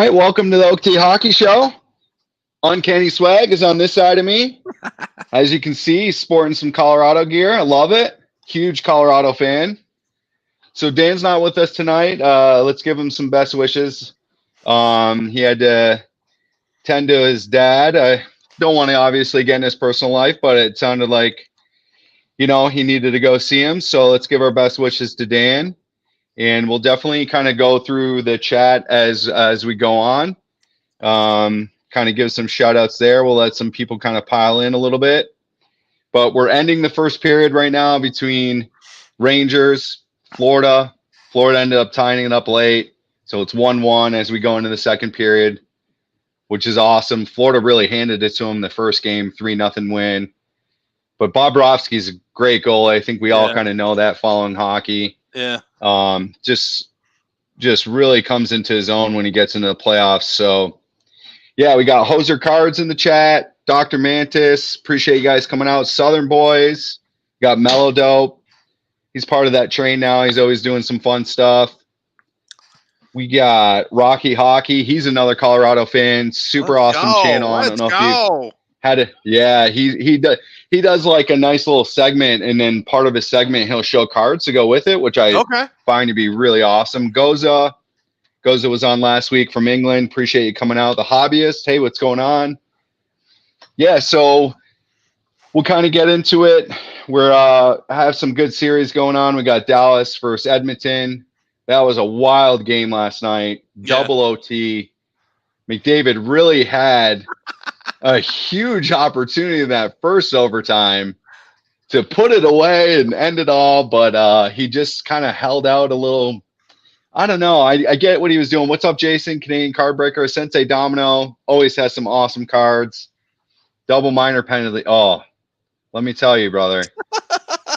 right, welcome to the OT Hockey Show. Uncanny Swag is on this side of me. As you can see, he's sporting some Colorado gear. I love it. Huge Colorado fan. So Dan's not with us tonight. Let's give him some best wishes. He had to tend to his dad. I don't want to obviously get in his personal life, but it sounded like, he needed to go see him. So let's give our best wishes to Dan. And we'll definitely kind of go through the chat as we go on. Kind of give some shout outs there. We'll let some people kind of pile in a little bit. But we're ending the first period right now between Rangers, Florida. Florida ended up tying it up late. So it's 1-1 as we go into the second period, which is awesome. Florida really handed it to them the first game, 3-0 win. But Bobrovsky's a great goalie. I think we all kind of know that following hockey. Yeah. Just really comes into his own when he gets into the playoffs. So, yeah, we got Hoser Cards in the chat. Dr. Mantis, appreciate you guys coming out. Southern Boys, got Mellow Dope. He's part of that train now. He's always doing some fun stuff. We got Rocky Hockey. He's another Colorado fan. Super awesome channel. I don't know if you had it. Yeah, he does like a nice little segment, and then part of his segment he'll show cards to go with it, which I find to be really awesome. Goza was on last week from England. Appreciate you coming out. The Hobbyist, hey, what's going on? Yeah, so we'll kind of get into it. We're have some good series going on. We got Dallas versus Edmonton. That was a wild game last night. Double OT. McDavid really had a huge opportunity in that first overtime to put it away and end it all, but he just kind of held out a little. I don't know. I get what he was doing. What's up, Jason? Canadian Card Breaker. Sensei Domino always has some awesome cards. Double minor penalty. Oh, let me tell you, brother.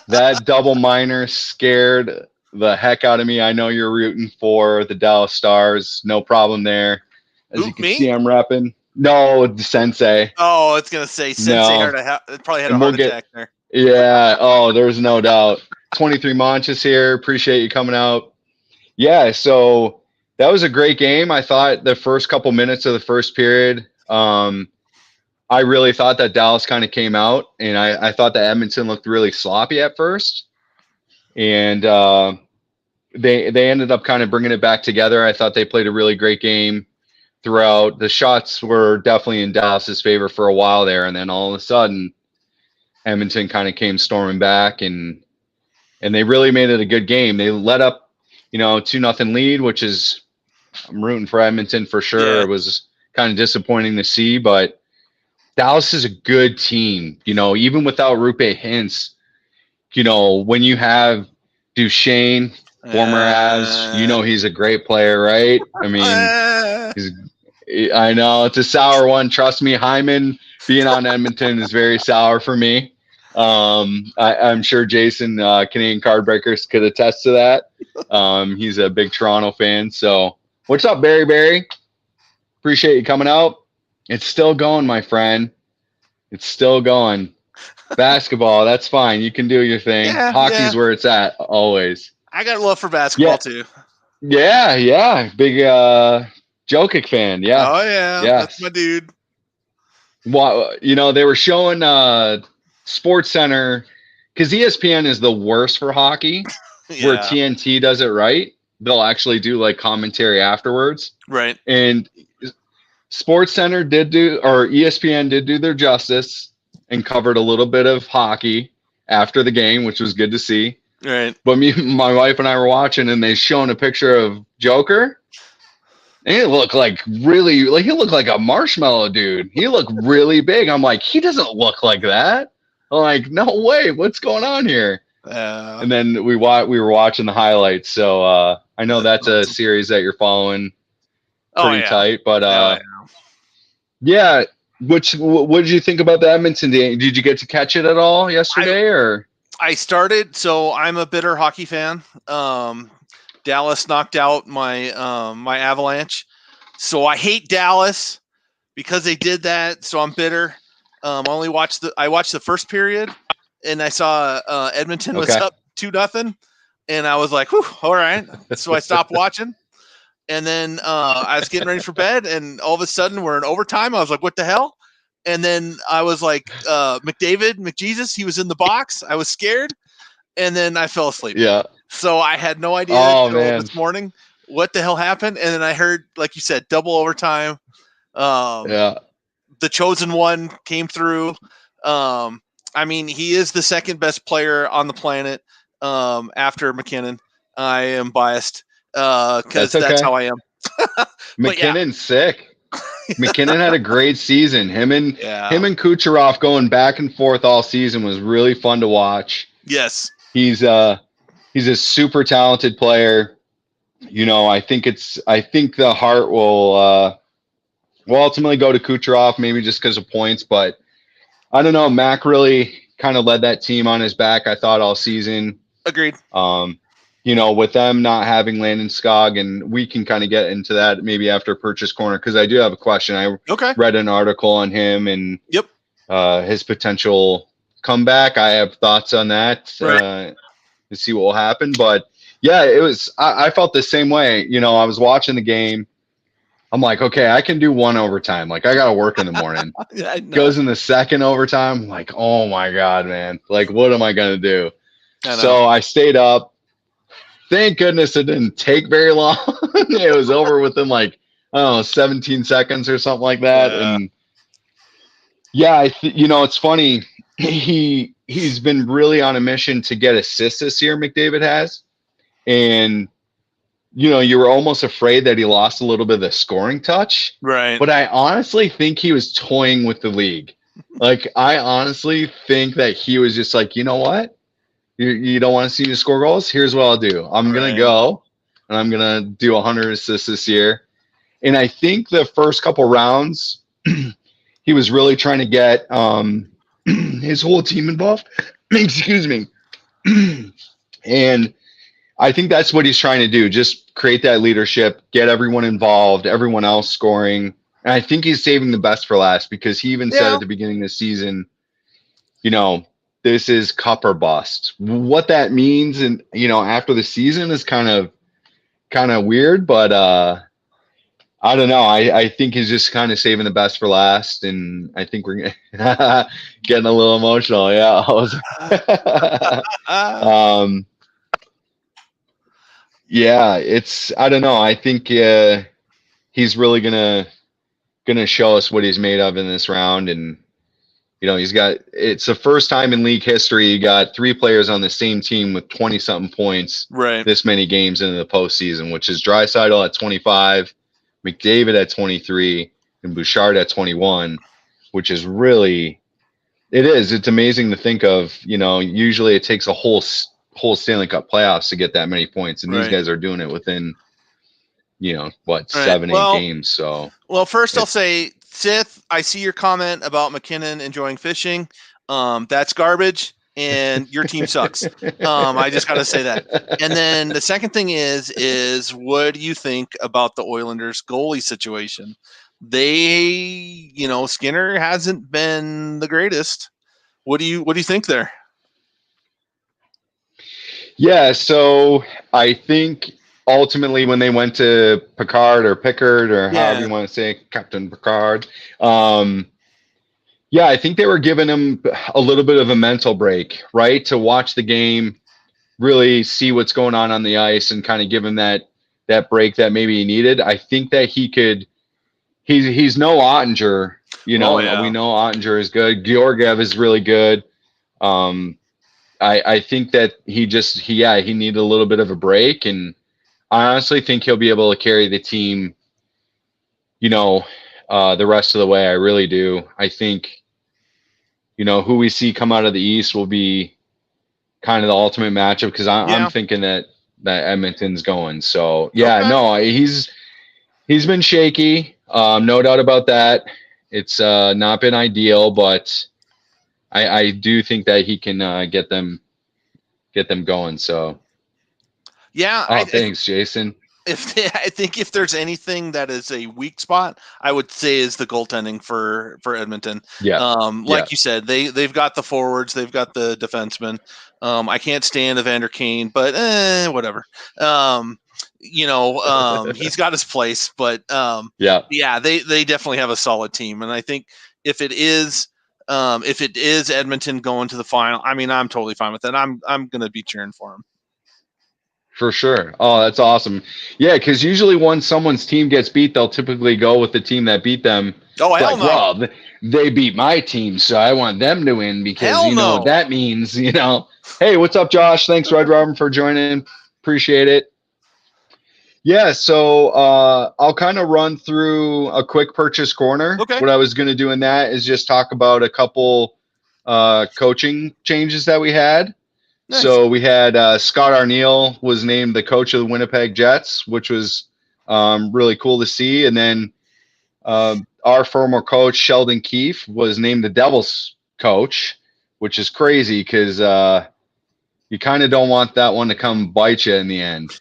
That double minor scared the heck out of me. I know you're rooting for the Dallas Stars. No problem there. As you can see, I'm repping. No, Sensei. Oh, it's going to say Sensei probably had a heart attack there. Yeah. Oh, there's no doubt. 23 Monches here. Appreciate you coming out. Yeah, so that was a great game. I thought the first couple minutes of the first period, I really thought that Dallas kind of came out, and I thought that Edmonton looked really sloppy at first. And they ended up kind of bringing it back together. I thought they played a really great game throughout. The shots were definitely in Dallas's favor for a while there, and then all of a sudden Edmonton kind of came storming back, and they really made it a good game. They let up 2-0 lead, which is, I'm rooting for Edmonton for sure. It was kind of disappointing to see, but Dallas is a good team, even without Rupe Hintz. When you have Duchesne, former Avs, he's a great player, right? I mean, I know it's a sour one. Trust me, Hyman being on Edmonton is very sour for me. I'm sure Jason, Canadian Card Breakers, could attest to that. He's a big Toronto fan. So what's up, Barry? Appreciate you coming out. It's still going, my friend. It's still going. Basketball, that's fine. You can do your thing. Hockey's where it's at, always. I got love for basketball, too. Yeah. Big Jokic fan, yeah. Oh, yeah. That's my dude. Well, they were showing Sports Center, because ESPN is the worst for hockey, where TNT does it right. They'll actually do like commentary afterwards. Right. And Sports Center ESPN did do their justice and covered a little bit of hockey after the game, which was good to see. Right. But my wife and I were watching, and they showing a picture of Joker. And he looked like he looked like a marshmallow dude. He looked really big. I'm like, he doesn't look like that. I'm like, no way. What's going on here? And then we were watching the highlights. So I know that's a series that you're following pretty tight. But yeah. What did you think about the Edmonton game? Did you get to catch it at all yesterday? Or I started. So I'm a bitter hockey fan. Dallas knocked out my my Avalanche. So I hate Dallas because they did that. So I'm bitter. I watched the first period, and I saw Edmonton was up 2-0, and I was like, whew, all right. So I stopped watching. And then I was getting ready for bed, and all of a sudden we're in overtime. I was like, what the hell? And then I was like, McJesus, he was in the box. I was scared. And then I fell asleep. Yeah. So I had no idea Oh, until man. this morning what the hell happened. And then I heard, like you said, double overtime. Yeah. The chosen one came through. I mean, he is the second best player on the planet after McKinnon. I am biased because that's how I am. But yeah, McKinnon's sick. McKinnon had a great season. Him and yeah, Kucherov going back and forth all season was really fun to watch. yes, He's a super talented player. You know, I think the heart will ultimately go to Kucherov, maybe just because of points, but I don't know. Mac really kind of led that team on his back, I thought, all season. agreed. You know, with them not having Landon Skog, and we can kind of get into that maybe after Purchase Corner, because I do have a question. I read an article on him and his potential comeback. I have thoughts on that to see what will happen. But yeah, it was. I felt the same way. You know, I was watching the game. I'm like, okay, I can do one overtime. Like, I got to work in the morning. Goes in the second overtime. I'm like, oh my God, man. Like, what am I going to do? So I stayed up. Thank goodness it didn't take very long. It was over within like, I don't know, 17 seconds or something like that. Yeah. And yeah, you know, it's funny. He's been really on a mission to get assists this year, McDavid has. And, you know, you were almost afraid that he lost a little bit of the scoring touch. Right. But I honestly think he was toying with the league. Like, I honestly think that he was just like, you know what? You don't want to see me score goals? Here's what I'll do. I'm going to go, and I'm going to do 100 assists this year. And I think the first couple rounds, he was really trying to get his whole team involved. Excuse me. And I think that's what he's trying to do, just create that leadership, get everyone involved, everyone else scoring. And I think he's saving the best for last, because he even said at the beginning of the season, you know, this is cup or bust. What that means, and you know, after the season is kind of weird, but I don't know. I think he's just kind of saving the best for last, and I think we're getting a little emotional. Yeah. Yeah, I don't know. I think he's really gonna show us what he's made of in this round. And you know, it's the first time in league history you got 3 players on the same team with 20-something points this many games into the postseason, which is Draisaitl at 25, McDavid at 23, and Bouchard at 21, which is really it's amazing to think of. You know, usually it takes a whole Stanley Cup playoffs to get that many points, and these guys are doing it within, you know, 7-8 games. So first I'll say, Sith, I see your comment about McKinnon enjoying fishing. That's garbage, and your team sucks. I just got to say that. And then the second thing is what do you think about the Oilers goalie situation? You know, Skinner hasn't been the greatest. What do you think there? Yeah, so I think ultimately when they went to Pickard or however you want to say, Captain Pickard, yeah, I think they were giving him a little bit of a mental break, right? To watch the game, really see what's going on the ice, and kind of give him that break that maybe he needed. I think that he's no Ottinger, you know. We know Ottinger is good. Georgiev is really good. I think that he needed a little bit of a break, and I honestly think he'll be able to carry the team, you know, the rest of the way. I really do. I think, you know, who we see come out of the East will be kind of the ultimate matchup, because I'm thinking that Edmonton's going. So no, he's been shaky, no doubt about that. It's not been ideal, but I do think that he can get them going. So thanks, Jason. I think if there's anything that is a weak spot, I would say is the goaltending for Edmonton. Like you said, they've got the forwards, they've got the defensemen. I can't stand Evander Kane, but whatever. he's got his place, but Yeah. they definitely have a solid team, and I think if it is Edmonton going to the final, I mean, I'm totally fine with that. I'm gonna be cheering for him. For sure. Oh, that's awesome. Yeah, because usually when someone's team gets beat, they'll typically go with the team that beat them. Oh, hell like, no. well, they beat my team, so I want them to win because Hell you know no. what that means, Hey, what's up, Josh? Thanks, Red Robin, for joining. Appreciate it. Yeah, so I'll kind of run through a quick purchase corner. Okay. What I was going to do in that is just talk about a couple coaching changes that we had. Nice. So we had Scott Arniel was named the coach of the Winnipeg Jets, which was really cool to see. And then our former coach, Sheldon Keefe, was named the Devils coach, which is crazy because you kind of don't want that one to come bite you in the end.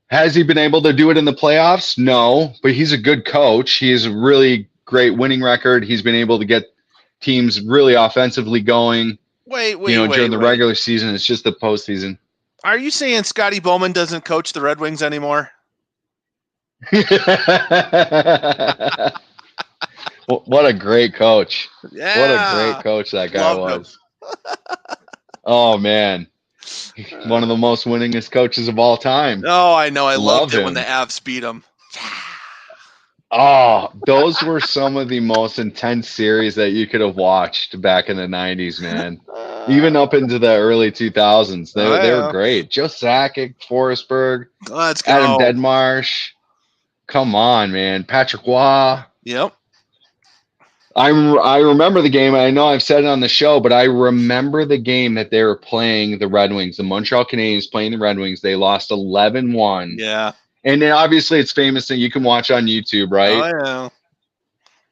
Has he been able to do it in the playoffs? No, but he's a good coach. He has a really great winning record. He's been able to get teams really offensively going. During the regular season, it's just the postseason. Are you saying Scotty Bowman doesn't coach the Red Wings anymore? What a great coach. Yeah. What a great coach that guy was. Oh, man. One of the most winningest coaches of all time. Oh, I know. I loved it when the Avs beat him. Oh, those were some of the most intense series that you could have watched back in the 90s, man. Even up into the early 2000s. They were great. Joe Sakic, Forsberg, Let's go. Adam Deadmarsh. Come on, man. Patrick Waugh. Yep. I remember the game. I know I've said it on the show, but I remember the game that they were playing the Red Wings. The Montreal Canadiens playing the Red Wings. They lost 11-1. Yeah. And then obviously it's famous that you can watch on YouTube, right? Oh, yeah.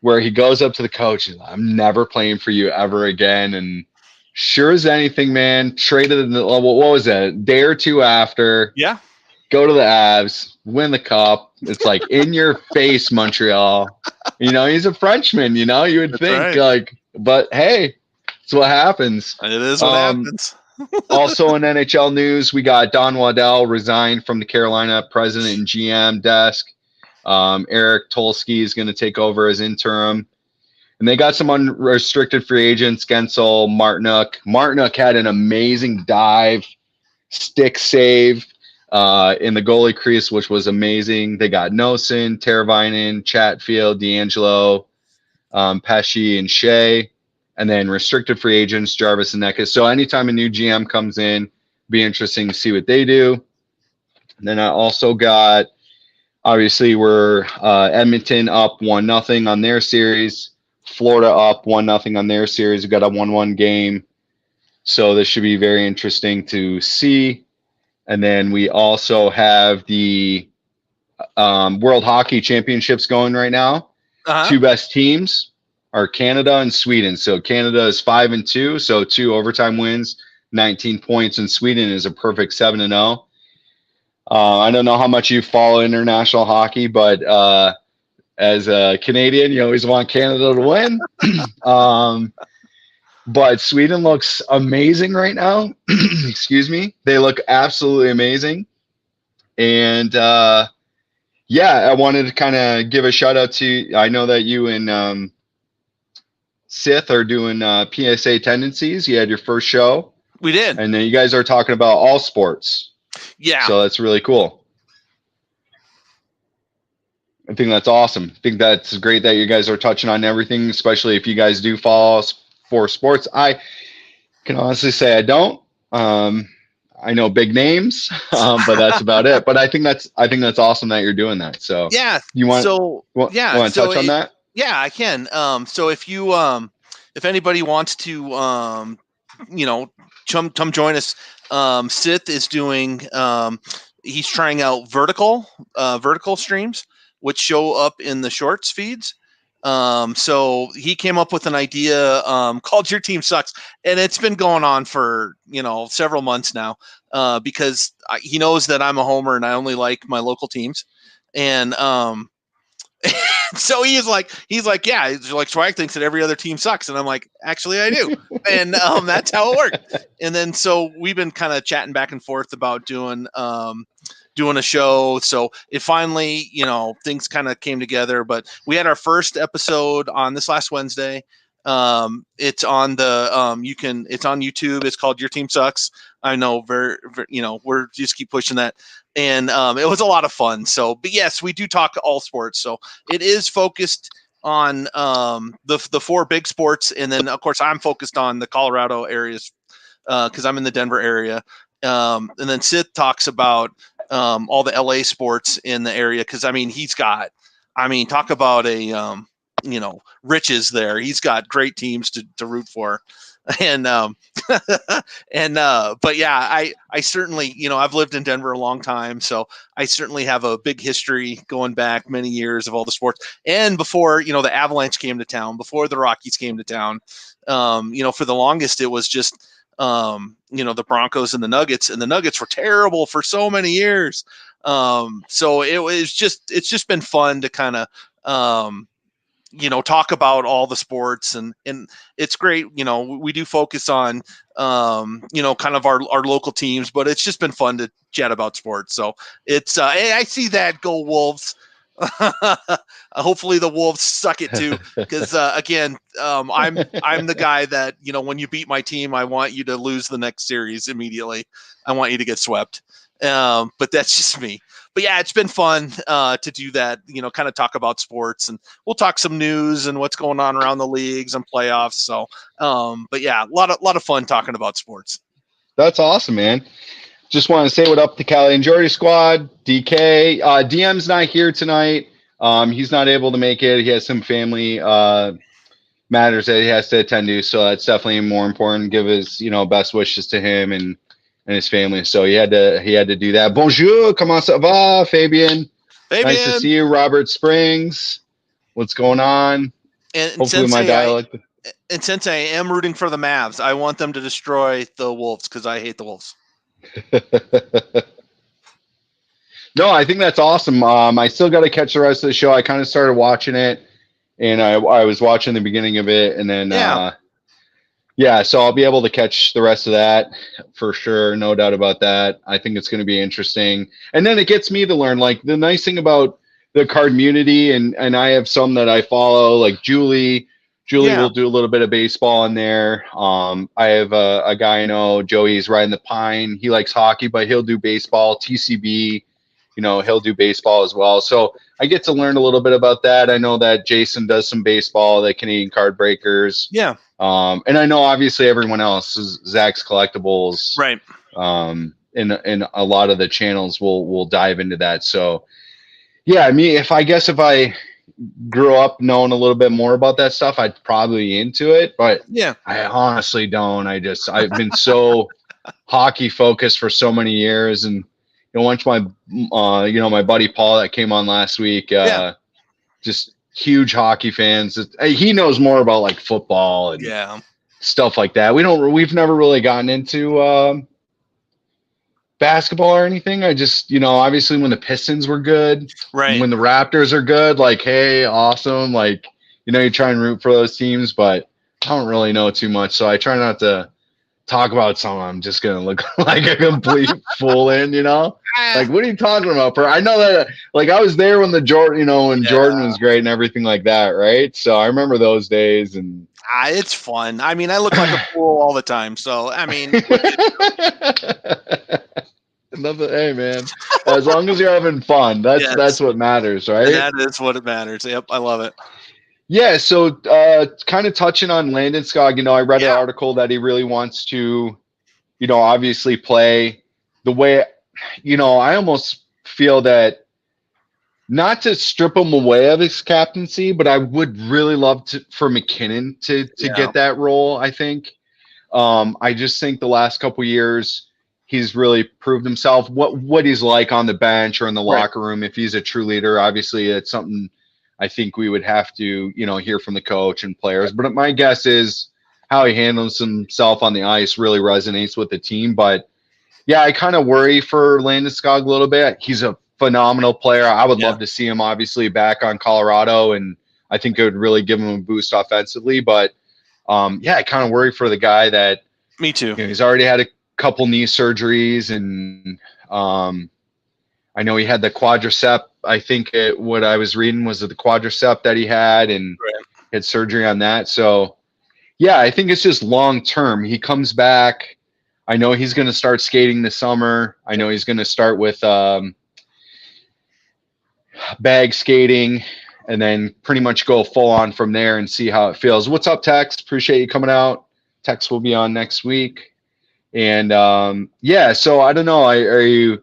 Where he goes up to the coach and I'm never playing for you ever again. And sure as anything, man, traded what was that? A day or two after. Yeah. Go to the Avs, win the cup. It's like in your face, Montreal. He's a Frenchman, you would think but hey, it's what happens. It is what happens. Also in NHL news, we got Don Waddell resigned from the Carolina president and GM desk. Eric Tolsky is going to take over as interim. And they got some unrestricted free agents, Gensel, Martinook. Martinook had an amazing dive, stick save in the goalie crease, which was amazing. They got Nosen, Teravainen, Chatfield, D'Angelo, Pesci, and Shea. And then restricted free agents, Jarvis and Neckes. So anytime a new GM comes in, be interesting to see what they do. And then I also got, obviously, we're Edmonton up 1-0 on their series. Florida up 1-0 on their series. We've got a 1-1 game. So this should be very interesting to see. And then we also have the World Hockey Championships going right now. Two best teams are Canada and Sweden. So Canada is 5-2, so 2 overtime wins, 19 points, and Sweden is a perfect 7-0. I don't know how much you follow international hockey, but as a Canadian, you always want Canada to win. But Sweden looks amazing right now. Excuse me. They look absolutely amazing. And I wanted to kind of give a shout out to, I know that you and Sith are doing PSA tendencies. You had your first show. We did. And then you guys are talking about all sports. Yeah. So that's really cool. I think that's awesome. I think that's great that you guys are touching on everything, especially if you guys do follow for sports. I can honestly say I don't. I know big names, but that's about it. But I think that's awesome that you're doing that. So yeah. You want to touch on that? Yeah, I can. So if you if anybody wants to come join us, Sith is doing he's trying out vertical streams, which show up in the shorts feeds. So he came up with an idea called Your Team Sucks, and it's been going on for several months now, because he knows that I'm a homer and I only like my local teams, and So he's like, yeah, it's like Swag thinks that every other team sucks, and I'm like, actually, I do, and that's how it worked. And then so we've been kind of chatting back and forth about doing a show. So it finally, things kind of came together. But we had our first episode on this last Wednesday. It's on it's on YouTube. It's called Your Team Sucks. I know, we're just keep pushing that. And it was a lot of fun. So, but yes, we do talk all sports. So it is focused on the four big sports, and then of course I'm focused on the Colorado areas because I'm in the Denver area. And then Sith talks about all the LA sports in the area because talk about a riches there. He's got great teams to root for. And but yeah, I certainly, I've lived in Denver a long time, so I certainly have a big history going back many years of all the sports. And before, the Avalanche came to town, before the Rockies came to town, for the longest it was just the Broncos and the Nuggets were terrible for so many years. So it's just been fun to kind of talk about all the sports, and it's great. We do focus on, kind of our local teams, but it's just been fun to chat about sports. So it's, hey, I see that. Go Wolves. Hopefully the Wolves suck it too. Cause again, I'm the guy that, when you beat my team, I want you to lose the next series immediately. I want you to get swept. But that's just me. But yeah, it's been fun to do that, kind of talk about sports, and we'll talk some news and what's going on around the leagues and playoffs. So, but yeah, a lot of fun talking about sports. That's awesome, man. Just want to say what up to Cali and Jordy squad. DK, DM's not here tonight. He's not able to make it. He has some family matters that he has to attend to. So that's definitely more important. Give his, best wishes to him and his family. So he had to do that. Bonjour, comment ça va, Fabian? Nice to see you. Robert Springs, what's going on? And hopefully my dialect. And since I am rooting for the Mavs, I want them to destroy the Wolves because I hate the Wolves. No, I think that's awesome. I still got to catch the rest of the show. I kind of started watching it, and I was watching the beginning of it, and then so I'll be able to catch the rest of that for sure. No doubt about that. I think it's going to be interesting. And then it gets me to learn, like, the nice thing about the card community, and I have some that I follow, like Julie will do a little bit of baseball in there. I have a guy I know, Joey's riding the pine. He likes hockey, but he'll do baseball. TCB, he'll do baseball as well. So I get to learn a little bit about that. I know that Jason does some baseball, the Canadian Card Breakers. Yeah. And I know obviously everyone else is Zach's Collectibles. Right. And a lot of the channels will dive into that. So yeah, if I grew up knowing a little bit more about that stuff, I'd probably be into it, but yeah, I honestly don't. I've been so hockey focused for so many years. And, once my buddy Paul that came on last week, just huge hockey fans. He knows more about like football and stuff like that. We've never really gotten into basketball or anything. I just, obviously when the Pistons were good, right, when the Raptors are good, like, hey, awesome. Like, you try and root for those teams, but I don't really know too much. So I try not to talk about something I'm just going to look like a complete fool in, like, what are you talking about? I know that, like, I was there when Jordan was great and everything like that. Right. So I remember those days, and it's fun. I look like a fool all the time. So, hey man, as long as you're having fun, that's what matters, right? That is what it matters. Yep, I love it. Yeah, so kind of touching on Landeskog, I read an article that he really wants to, obviously play the way, I almost feel that, not to strip him away of his captaincy, but I would really love for McKinnon to get that role. I think, I just think the last couple years, he's really proved himself, what he's like on the bench or in the locker room. If he's a true leader, obviously it's something I think we would have to, hear from the coach and players. But my guess is how he handles himself on the ice really resonates with the team. But yeah, I kind of worry for Landeskog a little bit. He's a phenomenal player. I would Yeah. love to see him obviously back on Colorado, and I think it would really give him a boost offensively. But I kind of worry for the guy that Me too. he's already had a couple knee surgeries, and I know he had the quadricep. I think what I was reading was the quadricep that he had, and Right. had surgery on that. So yeah, I think it's just long term. He comes back. I know he's going to start skating this summer. I know he's going to start with bag skating, and then pretty much go full on from there and see how it feels. What's up, Tex? Appreciate you coming out. Tex will be on next week. And so I don't know. Are you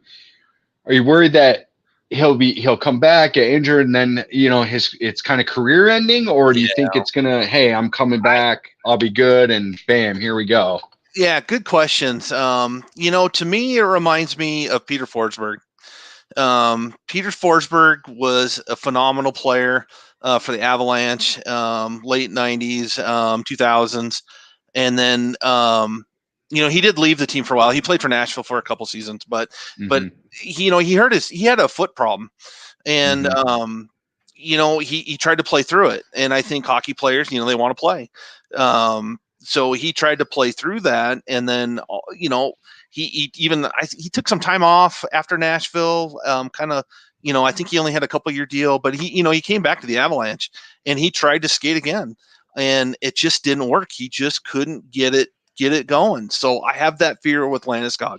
worried that he'll come back, get injured, and then it's kind of career ending, or do you think it's gonna, hey, I'm coming back, I'll be good, and bam, here we go? Yeah, good questions. To me, it reminds me of Peter Forsberg. Peter Forsberg was a phenomenal player for the Avalanche, late 90s, 2000s. And then, he did leave the team for a while. He played for Nashville for a couple seasons, but he had a foot problem. And, he tried to play through it. And I think hockey players, they want to play. So he tried to play through that. And then, he took some time off after Nashville, I think he only had a couple-year deal, but he came back to the Avalanche and he tried to skate again, and it just didn't work. He just couldn't get it going. So I have that fear with Landeskog.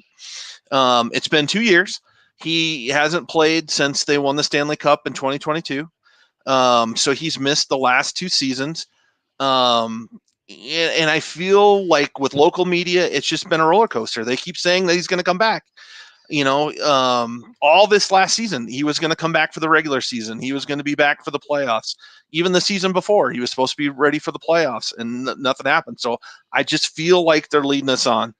It's been 2 years. He hasn't played since they won the Stanley Cup in 2022. So he's missed the last 2 seasons. And I feel like with local media, it's just been a roller coaster. They keep saying that he's going to come back. All this last season, he was going to come back for the regular season. He was going to be back for the playoffs. Even the season before, he was supposed to be ready for the playoffs, and nothing happened. So I just feel like they're leading us on.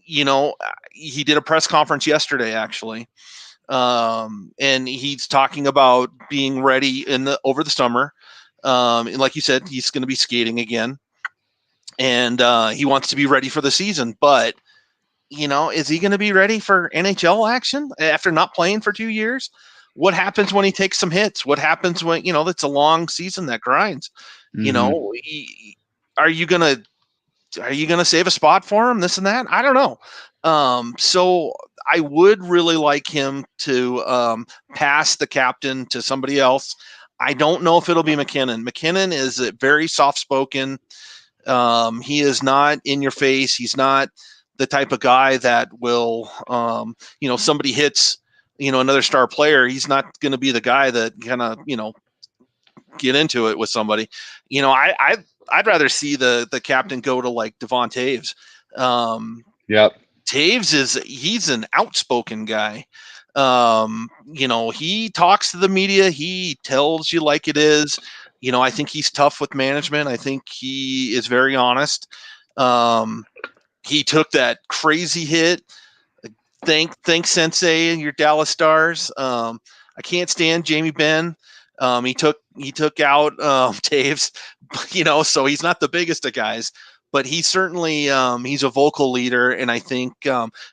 He did a press conference yesterday, actually. And he's talking about being ready over the summer. And like you said, he's going to be skating again, and he wants to be ready for the season. But is he going to be ready for NHL action after not playing for 2 years? What happens when he takes some hits? What happens when it's a long season that grinds? Are you gonna save a spot for him? This and that? I don't know. So I would really like him to pass the captain to somebody else. I don't know if it'll be McKinnon. McKinnon is very soft-spoken. He is not in your face. He's not the type of guy that will, somebody hits, another star player. He's not going to be the guy that kind of, get into it with somebody. I'd rather see the captain go to like Devon Taves. Taves he's an outspoken guy. He talks to the media. He tells you like it is. I think he's tough with management. I think he is very honest. He took that crazy hit. Thanks Sensei and your Dallas Stars. I can't stand Jamie Benn. He took out Taves, so he's not the biggest of guys, but he's certainly he's a vocal leader, and I think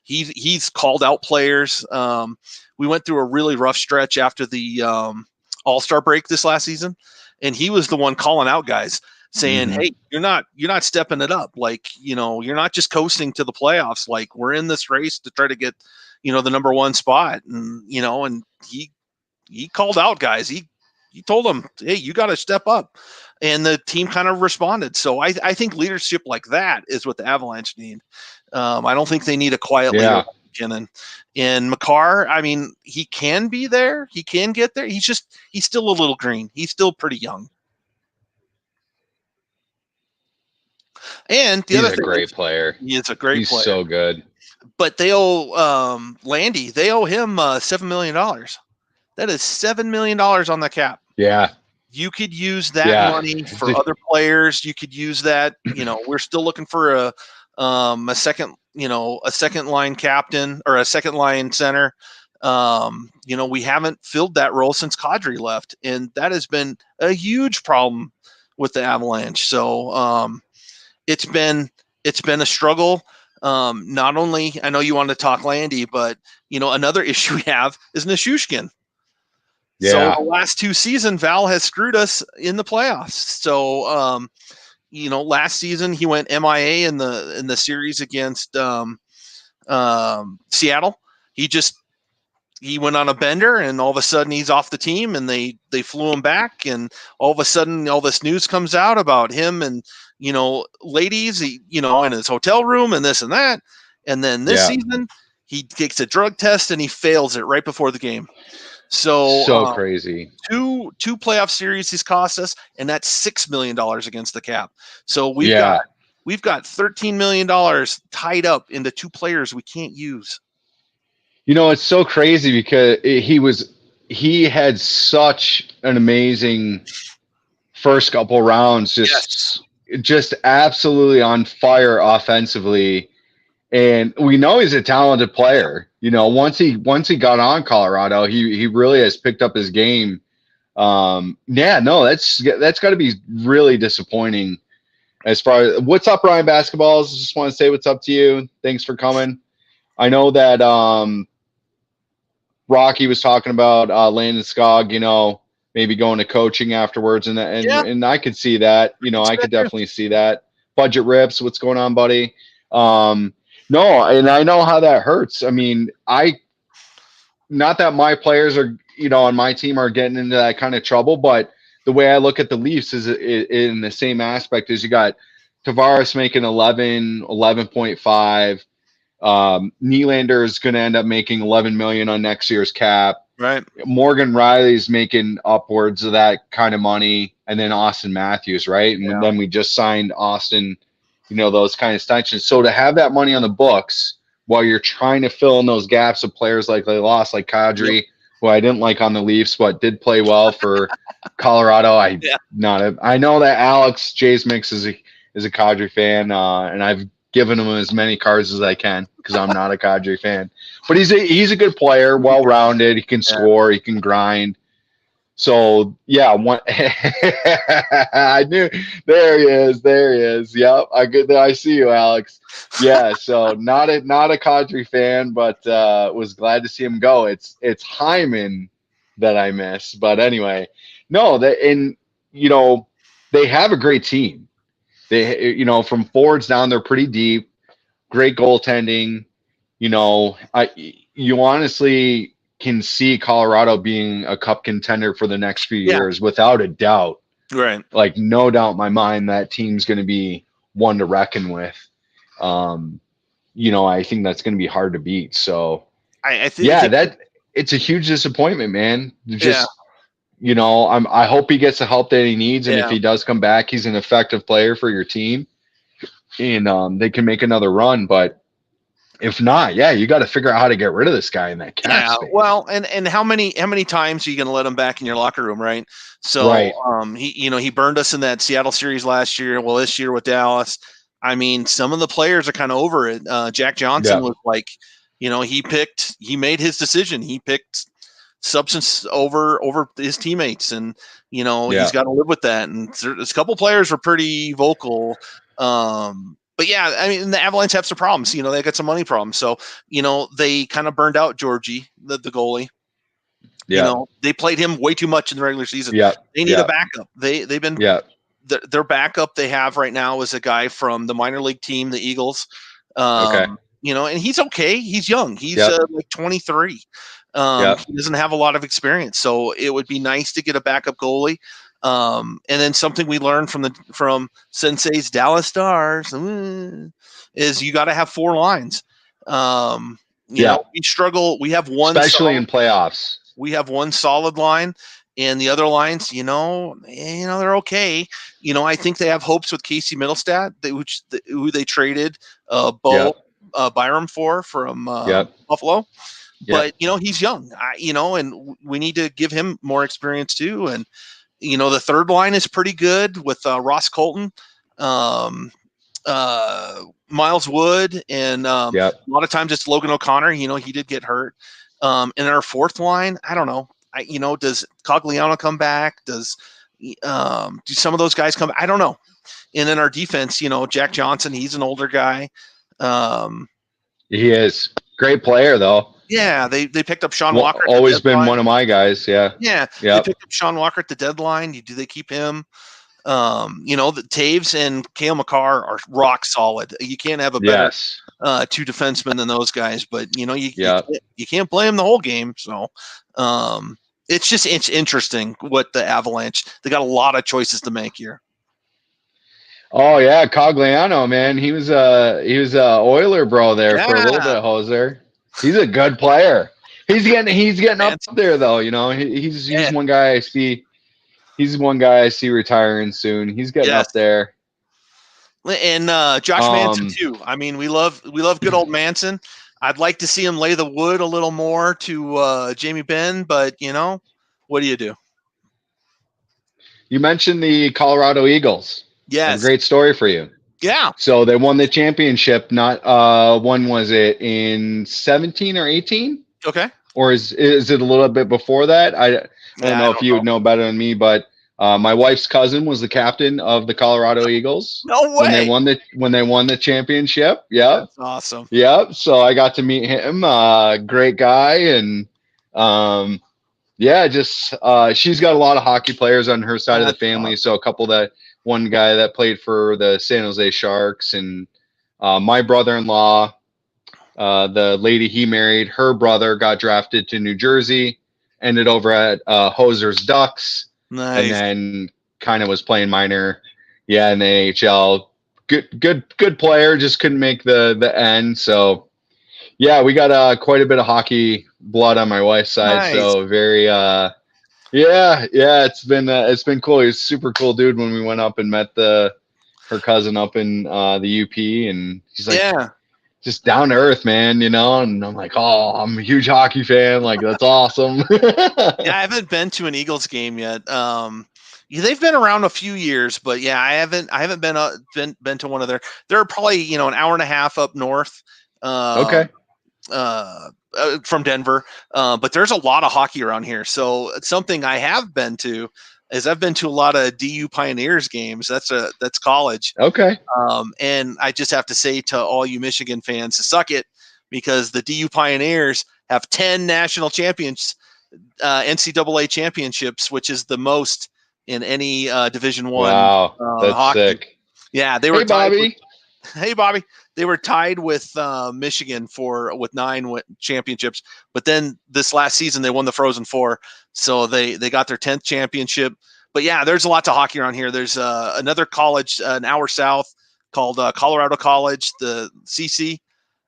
he's called out players. We went through a really rough stretch after the All-Star break this last season, and he was the one calling out guys, saying, "Hey, you're not stepping it up. Like, you're not just coasting to the playoffs. Like, we're in this race to try to get, the number 1 spot." And and he called out guys. He told them, "Hey, you got to step up," and the team kind of responded. So I think leadership like that is what the Avalanche need. I don't think they need a quiet leader like McKinnon. And Makar, I mean, he can be there. He can get there. He's still a little green. He's still pretty young. And the other thing, he's a great player. He is a great player. He's so good. But they owe Landy. They owe him $7 million. That is $7 million on the cap. Yeah. You could use that money for other players. You could use that. We're still looking for a second line captain or a second line center. We haven't filled that role since Kadri left, and that has been a huge problem with the Avalanche. So it's been a struggle. Not only, I know you want to talk Landy, but another issue we have is Nishushkin. So Yeah. the last 2 seasons, Val has screwed us in the playoffs. So last season he went MIA in the series against Seattle. He went on a bender, and all of a sudden he's off the team, and they flew him back, and all of a sudden all this news comes out about him and ladies, in his hotel room and this and that. And then this season he takes a drug test and he fails it right before the game. So crazy. Two playoff series he's cost us, and that's $6 million against the cap. So we've got $13 million tied up into 2 players we can't use. It's so crazy because he had such an amazing first couple rounds, just absolutely on fire offensively. And we know he's a talented player. Once he got on Colorado, he really has picked up his game. That's got to be really disappointing. As far as what's up, Ryan Basketballs, just want to say what's up to you. Thanks for coming. I know that Rocky was talking about Landon Skog, maybe going to coaching afterwards, and I could see that. I could definitely see that. Budget Rips, what's going on, buddy? No, and I know how that hurts. I mean, not that my players are, on my team are getting into that kind of trouble, but the way I look at the Leafs is in the same aspect as you got Tavares making 11.5. Nylander is going to end up making 11 million on next year's cap. Right. Morgan Riley's making upwards of that kind of money, and then Austin Matthews, right? And then we just signed Austin, those kind of extensions. So to have that money on the books while you're trying to fill in those gaps of players like they lost, like Kadri, who I didn't like on the Leafs, but did play well for Colorado. I know that Alex Jays Mix is a Kadri fan, and I've given him as many cards as I can because I'm not a Kadri fan. But he's a good player, well-rounded. He can score. He can grind. So, I knew. There he is. Yep, I see you, Alex. Yeah, so not a Kadri fan, but was glad to see him go. It's Hyman that I miss. But anyway, no, they have a great team. They, from forwards down, they're pretty deep. Great goaltending. You honestly can see Colorado being a cup contender for the next few years without a doubt. Right. Like, no doubt in my mind that team's going to be one to reckon with. I think that's going to be hard to beat. So I think it's a huge disappointment, man. I hope he gets the help that he needs. And if he does come back, he's an effective player for your team, and they can make another run. But if not, you got to figure out how to get rid of this guy in that cap space. Well, and how many times are you going to let him back in your locker room, right? So, he burned us in that Seattle series last year. Well, this year with Dallas, I mean, some of the players are kind of over it. Jack Johnson was like, he made his decision. He picked substance over his teammates, and he's got to live with that. And there's a couple players were pretty vocal. But I mean, the Avalanche have some problems. They got some money problems. So, they kind of burned out Georgie, the goalie. Yeah. They played him way too much in the regular season. Yeah. They need a backup. They've been their backup they have right now is a guy from the minor league team, the Eagles. And he's okay. He's young. He's like 23. He doesn't have a lot of experience. So it would be nice to get a backup goalie. And then something we learned from Sensei's Dallas Stars is you got to have 4 lines. We struggle. We have one, especially in playoffs. We have one solid line, and the other lines, they're okay. I think they have hopes with Casey Middlestat, who they traded Byram from Buffalo. But he's young, and we need to give him more experience too. And the third line is pretty good with Ross Colton, Miles Wood, and a lot of times it's Logan O'Connor. He did get hurt. And our fourth line, I don't know. Does Cogliano come back? Does do some of those guys come? I don't know. And then our defense, Jack Johnson, he's an older guy. He is great player though. Yeah, they picked up Sean Walker. Always been one of my guys. Yeah. Yeah, Yeah. they picked up Sean Walker at the deadline. Do they keep him? The Taves and Cale McCarr are rock solid. You can't have a better two defensemen than those guys. But you can't play them the whole game. So it's interesting what the Avalanche. They got a lot of choices to make here. Oh yeah, Cogliano, man, he was a Oiler bro there for a little bit, Hoser. He's a good player. He's getting up there though. He's one guy I see. He's one guy I see retiring soon. He's getting up there. And Josh Manson too. I mean, we love good old Manson. I'd like to see him lay the wood a little more to Jamie Benn, but what do you do? You mentioned the Colorado Eagles. Yes. A great story for you. Yeah. So they won the championship. Not when was it, in 17 or 18? Okay. Or is it a little bit before that? I don't know if you would know better than me, but my wife's cousin was the captain of the Colorado Eagles. No way. When they won the championship. Yep. That's awesome. Yep. So I got to meet him. Great guy, and she's got a lot of hockey players on her side of the family. Awesome. So one guy that played for the San Jose Sharks, and my brother-in-law, the lady he married, her brother got drafted to New Jersey, ended over at Hoser's Ducks. Nice. And then kind of was playing minor, in the AHL. Good player, just couldn't make the end. So, we got quite a bit of hockey blood on my wife's side. Nice. So very, it's been cool. He's a super cool dude when we went up and met her cousin up in the UP, and he's like, just down to earth, man, and I'm like, oh, I'm a huge hockey fan. Like, that's awesome. I haven't been to an Eagles game yet. They've been around a few years, but I haven't been to one of their. They're probably an hour and a half up north. Okay. From Denver, but there's a lot of hockey around here. So something I have been to is I've been to a lot of DU Pioneers games. That's college. Okay. And I just have to say to all you Michigan fans to suck it, because the DU Pioneers have 10 national champions, NCAA championships, which is the most in any Division I. Wow, that's hockey. sick. Yeah, they were. Hey, Bobby. Hey, Bobby. They were tied with Michigan with 9 championships, but then this last season they won the Frozen Four, so they got their 10th championship. But there's lots of hockey around here. There's another college an hour south called Colorado College, the CC.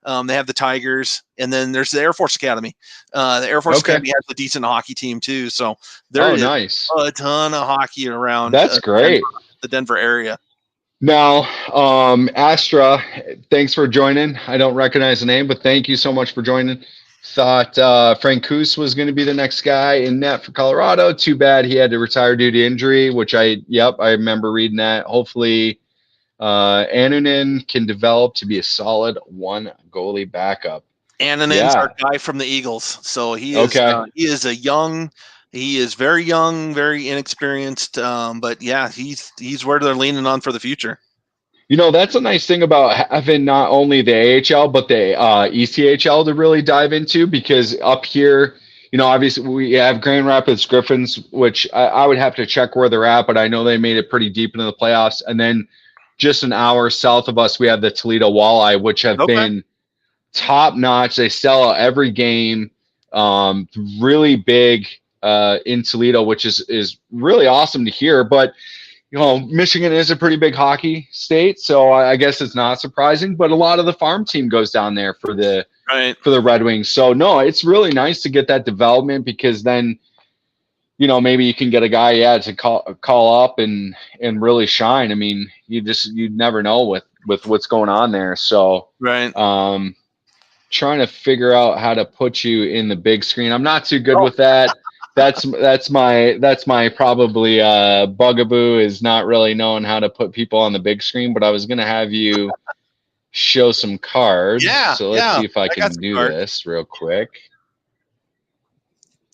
They have the Tigers, and then there's the Air Force Academy. The Air Force Academy has a decent hockey team too. So there's a ton of hockey around. That's great. The Denver area. Now, Astra, thanks for joining. I don't recognize the name, but thank you so much for joining. Thought Frank Coos was going to be the next guy in net for Colorado. Too bad he had to retire due to injury, which I remember reading that. Hopefully, Annunen can develop to be a solid one goalie backup. Annunen's our guy from the Eagles, so he is very young, very inexperienced, but he's where they're leaning on for the future. That's a nice thing about having not only the AHL but the ECHL to really dive into, because up here, obviously we have Grand Rapids Griffins, which I would have to check where they're at, but I know they made it pretty deep into the playoffs. And then just an hour south of us, we have the Toledo Walleye, which have been top notch. They sell out every game, really big in Toledo, which is really awesome to hear. But Michigan is a pretty big hockey state, so I guess it's not surprising. But a lot of the farm team goes down there for the Red Wings. So no, it's really nice to get that development, because then maybe you can get a guy to call up and really shine. I mean, you never know with what's going on there. So trying to figure out how to put you in the big screen. I'm not too good with that. That's my probably bugaboo, is not really knowing how to put people on the big screen. But I was gonna have you show some cards. So let's see if I can do this real quick.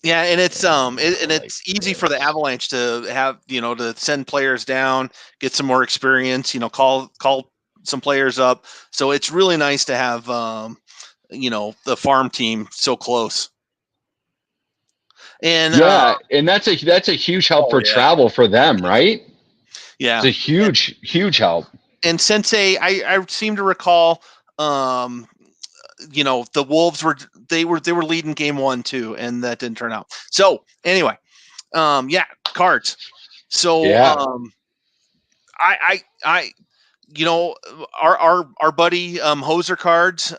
Yeah, and it's it's easy for the Avalanche to have to send players down, get some more experience. Call some players up. So it's really nice to have the farm team so close. And and that's a huge help for yeah. travel for them, right? Yeah, It's a huge help. And Sensei, I seem to recall, the Wolves were leading game 1 too, and that didn't turn out. So anyway, cards. So I our buddy Hoser Cards,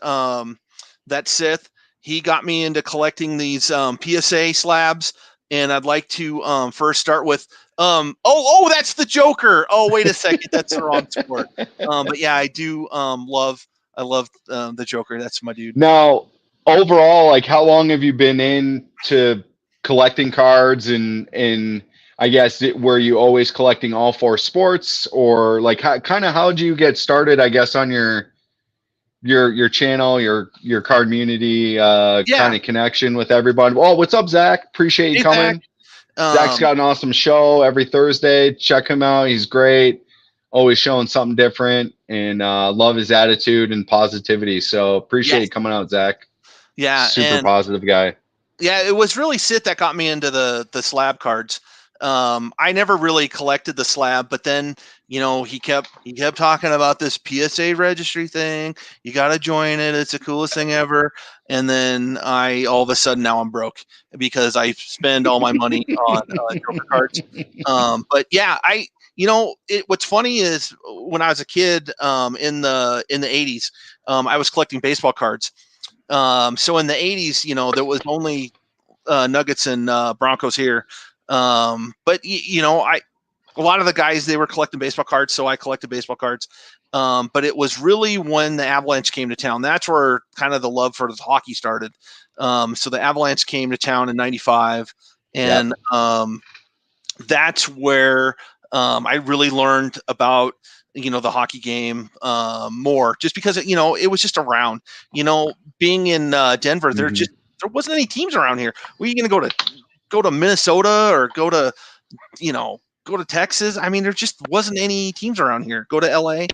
that Sith, he got me into collecting these PSA slabs, and I'd like to first start with that's the Joker. Oh, wait a second, that's the wrong sport. But yeah, I do love the Joker. That's my dude. Now, overall, like, how long have you been into collecting cards, and I guess were you always collecting all 4 sports, or like how did you get started, I guess, on your channel, your card community, kind of connection with everybody? Oh, what's up, Zach? Appreciate you coming. Zach's got an awesome show every Thursday. Check him out. He's great. Always showing something different, and love his attitude and positivity. So appreciate you coming out, Zach. Yeah. Super positive guy. Yeah, it was really Sid that got me into the slab cards. I never really collected the slab, but then he kept talking about this PSA registry thing. You got to join it. It's the coolest thing ever. And then all of a sudden now I'm broke because I spend all my money on Joker cards. But yeah, what's funny is when I was a kid, in the 80s, I was collecting baseball cards. So in the 80s, there was only Nuggets and Broncos here. But a lot of the guys, they were collecting baseball cards, so I collected baseball cards. But it was really when the Avalanche came to town. That's where kind of the love for the hockey started. So the Avalanche came to town in '95, and that's where I really learned about the hockey game more, just because it was just around. Being in Denver, there wasn't any teams around here. Were you going to go to Minnesota or go to Texas? I mean, there just wasn't any teams around here. Go to LA.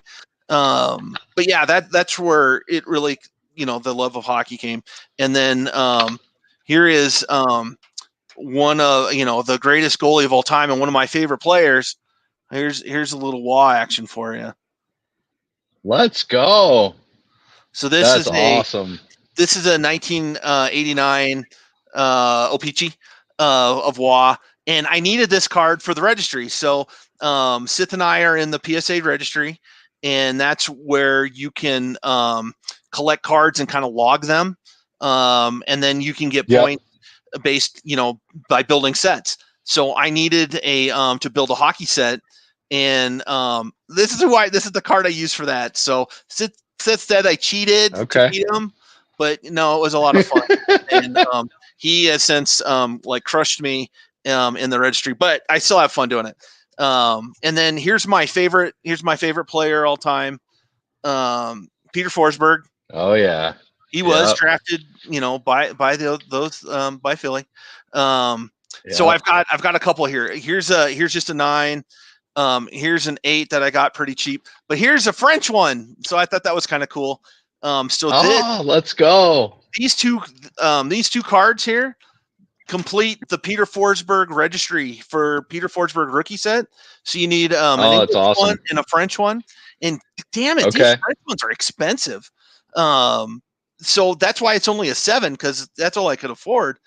But yeah, that's where it really, the love of hockey came. And then here is one of the greatest goalie of all time and one of my favorite players. Here's a little wah action for you. Let's go. So that's awesome. This is a 1989 O-Pee-Chee of wah, and I needed this card for the registry. So Sith and I are in the PSA registry, and that's where you can collect cards and kind of log them, and then you can get points based, by building sets. So I needed to build a hockey set, and this is the card I used for that. So Sith said I cheated to beat him, but no, it was a lot of fun. And he has since crushed me in the registry, but I still have fun doing it. And then here's my favorite player all time, Peter Forsberg. Oh yeah. He was drafted, by Philly. So I've got a couple here. Here's just a 9. Here's an 8 that I got pretty cheap, but here's a French one. So I thought that was kind of cool. Let's go. These two cards here complete the Peter Forsberg registry for Peter Forsberg rookie set. So you need an English one and a French one. And damn it, these French ones are expensive. So that's why it's only a 7, because that's all I could afford.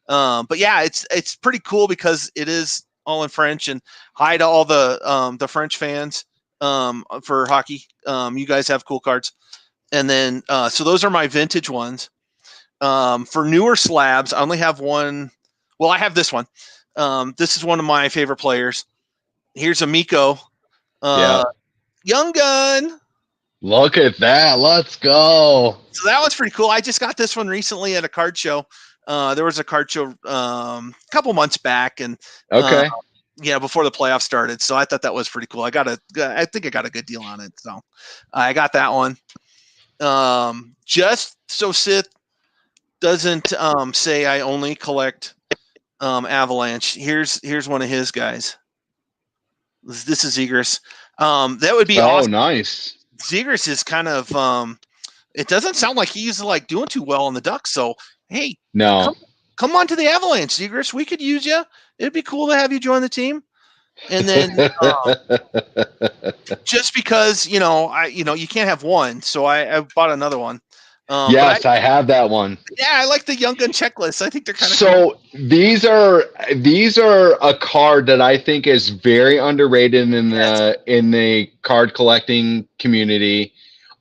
But yeah, it's pretty cool because it is all in French. And hi to all the French fans for hockey. You guys have cool cards. And then so those are my vintage ones. For newer slabs, I only have one. Well, I have this one. This is one of my favorite players. Here's a Miko. Young Gun. Look at that. Let's go. So that one's pretty cool. I just got this one recently at a card show. There was a card show a couple months back, and before the playoffs started. So I thought that was pretty cool. I think I got a good deal on it. So I got that one. Just so Sith doesn't say I only collect Avalanche. Here's one of his guys. This is Zegras. That would be awesome. Nice. Zegras is kind of it doesn't sound like he's like doing too well on the Ducks. So hey, No. come on to the Avalanche, Zegras. We could use you. It'd be cool to have you join the team. And then just because you can't have one, so I bought another one. Yes, I have that one. Yeah, I like the Young Gun checklist. I think they're kind of so cool. These are a card that I think is very underrated in the card collecting community.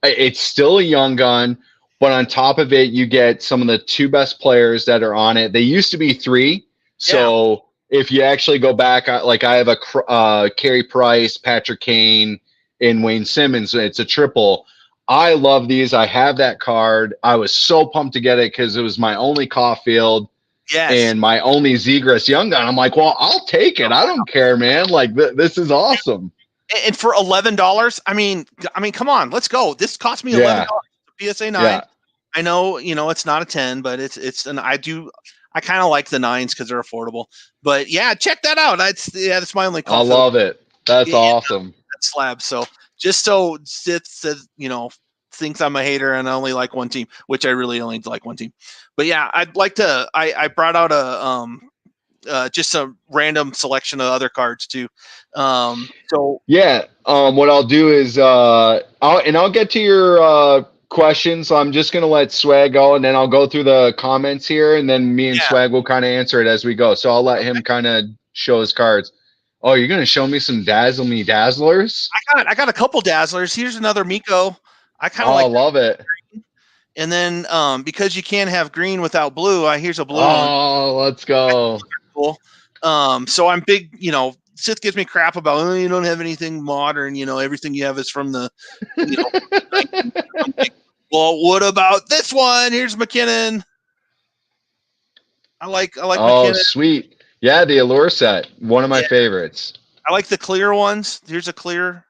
It's still a Young Gun, but on top of it, you get some of the 2 best players that are on it. They used to be 3, so if you actually go back, like I have a Carey Price, Patrick Kane, and Wayne Simmons. It's a triple. I love these. I have that card. I was so pumped to get it because it was my only Caulfield and my only Zegras Young Gun. I'm like, well, I'll take it. I don't care, man. Like this is awesome. And for $11, I mean, come on, let's go. This cost me $11. PSA 9. Yeah. I know, it's not a 10, but it's I kind of like the 9s because they're affordable. But yeah, check that out. That's my only Caulfield. I love it. That's awesome. That slab. So just so Sith says, thinks I'm a hater and I only like one team, which I really only like one team. But yeah, I'd like to. I brought out a just a random selection of other cards too. So yeah, what I'll do is I'll get to your questions. So I'm just gonna let Swag go, and then I'll go through the comments here, and then me and Swag will kind of answer it as we go. So I'll let him kind of show his cards. Oh, you're gonna show me some Dazzle Me Dazzlers? I got a couple Dazzlers. Here's another Miko. I kind of I love it. And then because you can't have green without blue, here's a blue one. Oh, let's go. Cool. So I'm big, Sith gives me crap about you don't have anything modern, everything you have is from the well, what about this one? Here's McKinnon. I like oh, McKinnon. Sweet. Yeah, the Allure set. One of my favorites. I like the clear ones. Here's a clear.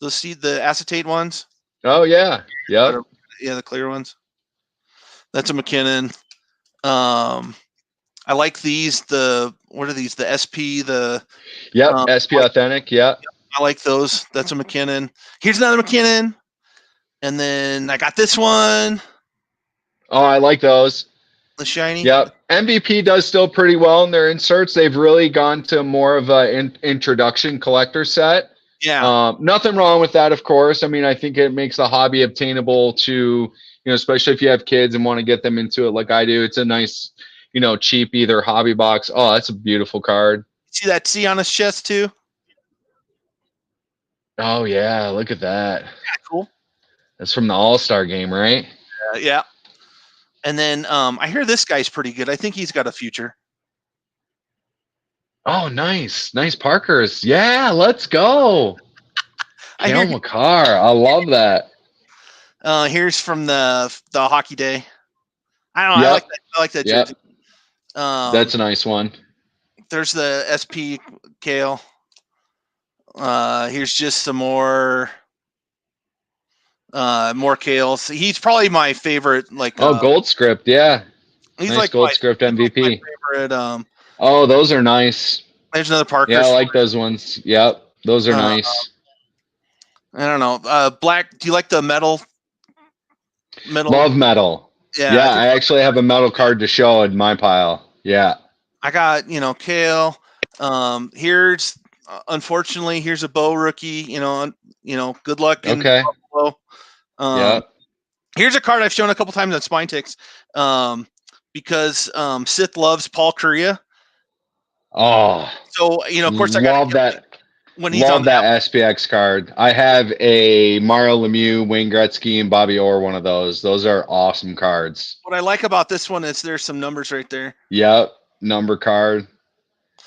The acetate ones. Oh yeah. Yep. Yeah, the clear ones. That's a McKinnon. I like these. What are these? The SP. SP Authentic. Yeah. I like those. That's a McKinnon. Here's another McKinnon. And then I got this one. Oh, I like those. The shiny. Yep. MVP does still pretty well in their inserts. They've really gone to more of an introduction collector set. Yeah. Nothing wrong with that, of course. I mean, I think it makes the hobby obtainable to, especially if you have kids and want to get them into it like I do. It's a nice, cheap either hobby box. Oh, that's a beautiful card. See that C on his chest too? Oh, yeah. Look at that. Yeah, cool. That's from the All-Star game, right? Yeah. And then I hear this guy's pretty good. I think he's got a future. Oh, nice. Nice Parkers. Yeah, let's go. Kale McCarr. I love that. Here's from the hockey day. I don't know. Yep. I like that jersey. That's a nice one. There's the SP Kale. Here's just some more Kales. He's probably my favorite. Gold script. Yeah. He's nice like gold script MVP. My favorite. Oh, those are nice. There's another Parker. Yeah, I like those ones. Yep, those are nice. I don't know. Black. Do you like the metal? Love metal. Yeah, I actually have a metal card to show in my pile. Yeah. I got Kale. Here's unfortunately here's a Bo rookie. Good luck. Okay. Yeah. Here's a card I've shown a couple times on Spine Ticks. Because Sith loves Paul Kariya. Oh, so of course I love that. When he's love on that SPX card. I have a Mario Lemieux, Wayne Gretzky, and Bobby Orr. One of those. Those are awesome cards. What I like about this one is there's some numbers right there. Yep, number card.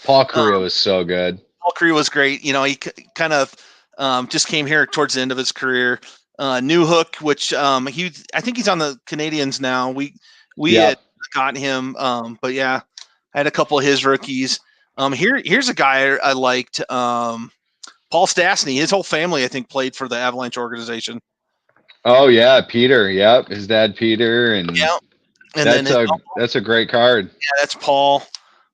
Paul Kariya was so good. Paul Kariya was great. He kind of just came here towards the end of his career. New Hook, which I think he's on the Canadians now. We had got him, but yeah, I had a couple of his rookies. Here's a guy I liked. Paul Stastny. His whole family, I think, played for the Avalanche organization. Oh yeah, Peter. Yep, his dad Peter, and that's a great card. Yeah, that's Paul.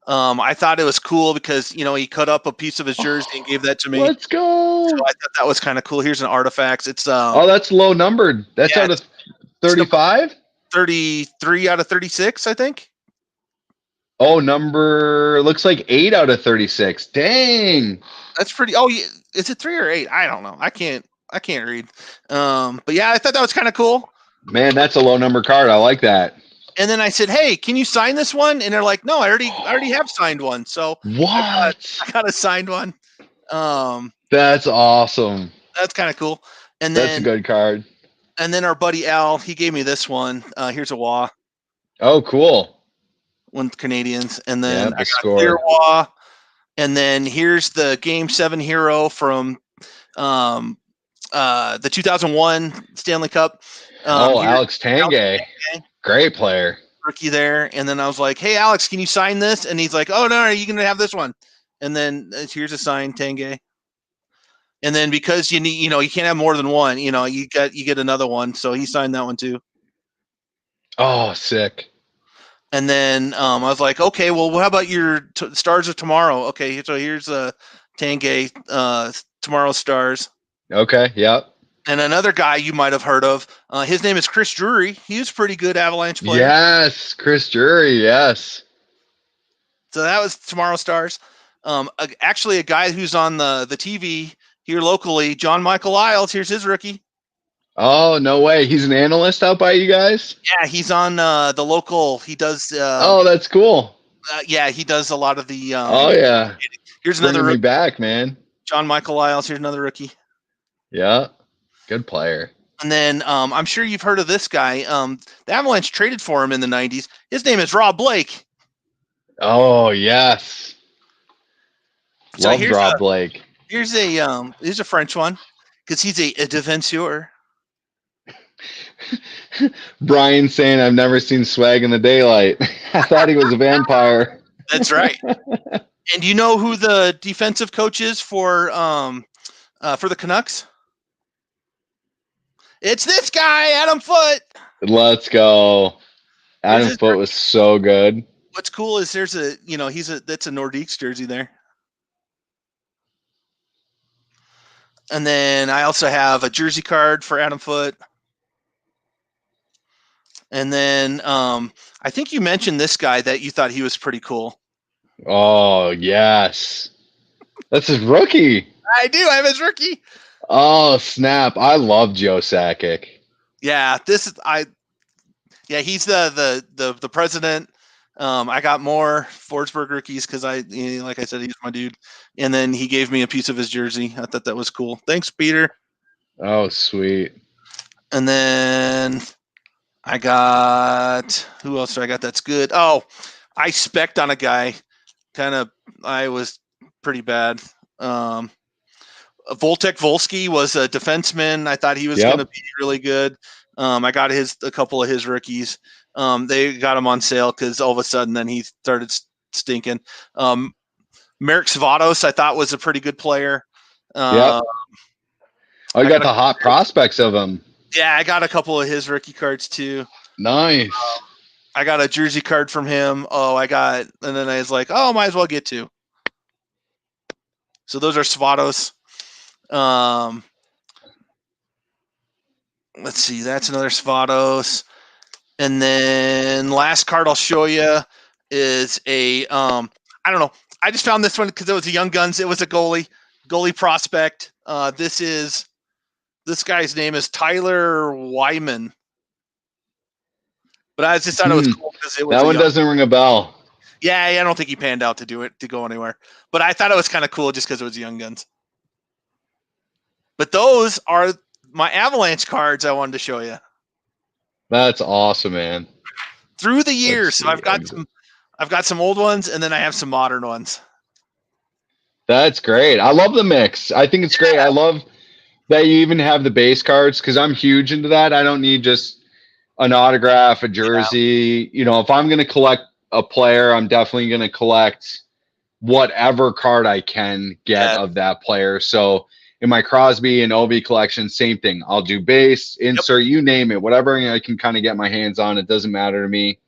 I thought it was cool because he cut up a piece of his jersey and gave that to me. Let's go. So I thought that was kind of cool. Here's an artifact. It's Oh, that's low numbered. That's out of 35? 33 out of 36, I think. Oh, looks like 8 out of 36. Dang. That's pretty. Oh, yeah. Is it 3 or 8? I don't know. I can't read. But yeah, I thought that was kind of cool. Man, that's a low number card. I like that. And then I said, "Hey, can you sign this one?" And they're like, "No, I already have signed one." So what? I got a signed one. That's awesome. That's kind of cool. And that's a good card. And then our buddy Al, he gave me this one. Here's a Wah. Oh, cool. One Canadians, and then the I got score. Clear Wah. And then here's the Game 7 hero from the 2001 Stanley Cup. Alex Tanguay. Great player. Rookie there. And then I was like, "Hey, Alex, can you sign this?" And he's like, "Oh, no, you can have this one." And then here's a signed Tanguay. And then because you need, you can't have more than one, you get another one. So he signed that one too. Oh, sick. And then I was like, "Okay, well, how about your Stars of Tomorrow?" Okay, so here's a Tanguay, Tomorrow's Stars. Okay, yep. And another guy you might have heard of, his name is Chris Drury. He was a pretty good Avalanche player. Yes, Chris Drury, yes. So that was Tomorrow Stars. Actually, a guy who's on the TV here locally, John Michael Isles. Here's his rookie. Oh, no way. He's an analyst out by you guys? Yeah, he's on the local. He does. Oh, that's cool. Yeah, he does a lot of the. Oh, yeah. Here's another Bringing rookie. me back, man. John Michael Isles. Here's another rookie. Yeah, good player. And then I'm sure you've heard of this guy. The Avalanche traded for him in the 90s. His name is Rob Blake. Oh, yes. So Love Rob Blake. Here's a French one because he's a defenseur. Brian saying, "I've never seen swag in the daylight." I thought he was a vampire. That's right. And do you know who the defensive coach is for the Canucks? It's this guy, Adam Foote. Let's go. Adam Foote was so good. What's cool is there's that's a Nordiques jersey there. And then I also have a jersey card for Adam Foote. And then I think you mentioned this guy that you thought he was pretty cool. Oh, yes. That's his rookie. I do. I have his rookie. Oh, snap. I love Joe Sakic. Yeah, he's the president. I got more Forsberg rookies because like I said, he's my dude. And then he gave me a piece of his jersey. I thought that was cool. Thanks, Peter. Oh, sweet. And then I got, who else do I got that's good? Oh, I spec'd on a guy. I was pretty bad. Voltek Volsky was a defenseman. I thought he was going to be really good. I got a couple of his rookies. They got him on sale because all of a sudden then he started stinking. Marek Svatos I thought was a pretty good player. I got the hot prospects of him. Yeah, I got a couple of his rookie cards too. Nice. I got a jersey card from him. And then I was like, might as well get two. So those are Svatos. Let's see, that's another Svatos. And then last card I'll show you is a I don't know. I just found this one because it was a Young Guns. It was a goalie prospect. This guy's name is Tyler Wyman. But I just thought it was cool because it was that one doesn't ring a bell. Yeah, I don't think he panned out to go anywhere. But I thought it was kind of cool just because it was Young Guns. But those are my Avalanche cards I wanted to show you. That's awesome, man. Through the years, so I've got some old ones, and then I have some modern ones. That's great. I love the mix. I think it's great. I love that you even have the base cards because I'm huge into that. I don't need just an autograph, a jersey. Yeah. If I'm going to collect a player, I'm definitely going to collect whatever card I can get of that player. So in my Crosby and Ovi collection, same thing. I'll do base, insert, you name it, whatever I can kind of get my hands on. It doesn't matter to me.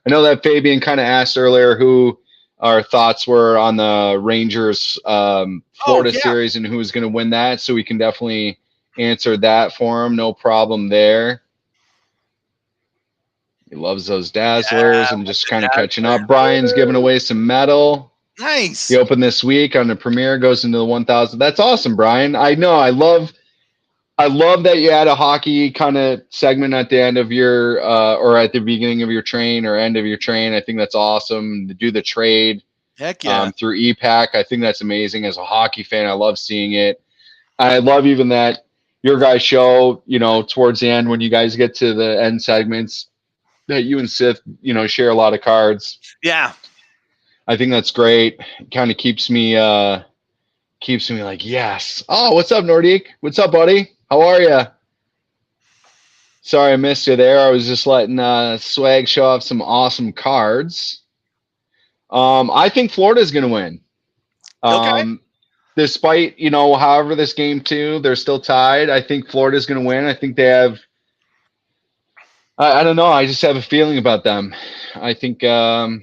I know that Fabian kind of asked earlier who our thoughts were on the Rangers Florida yeah. series and who was going to win that. So we can definitely answer that for him. No problem there. He loves those Dazzlers. I'm just kind of catching up. Brian's giving away some metal. Nice. He opened this week on the premiere, goes into the 1,000. That's awesome, Brian. I know. I love that you had a hockey kind of segment at the end of your or at the beginning of your train or end of your train. I think that's awesome to do the trade. Heck yeah. Through EPAC. I think that's amazing. As a hockey fan, I love seeing it. I love even that your guys' show, towards the end when you guys get to the end segments, that you and Sith, share a lot of cards. Yeah. I think that's great. It kind of keeps me like, yes. Oh, what's up, Nordique? What's up, buddy? How are you? Sorry I missed you there. I was just letting Swag show off some awesome cards. I think Florida's going to win. Okay. Despite, however this game too, they're still tied. I think Florida's going to win. I think they have, I don't know. I just have a feeling about them. I think, I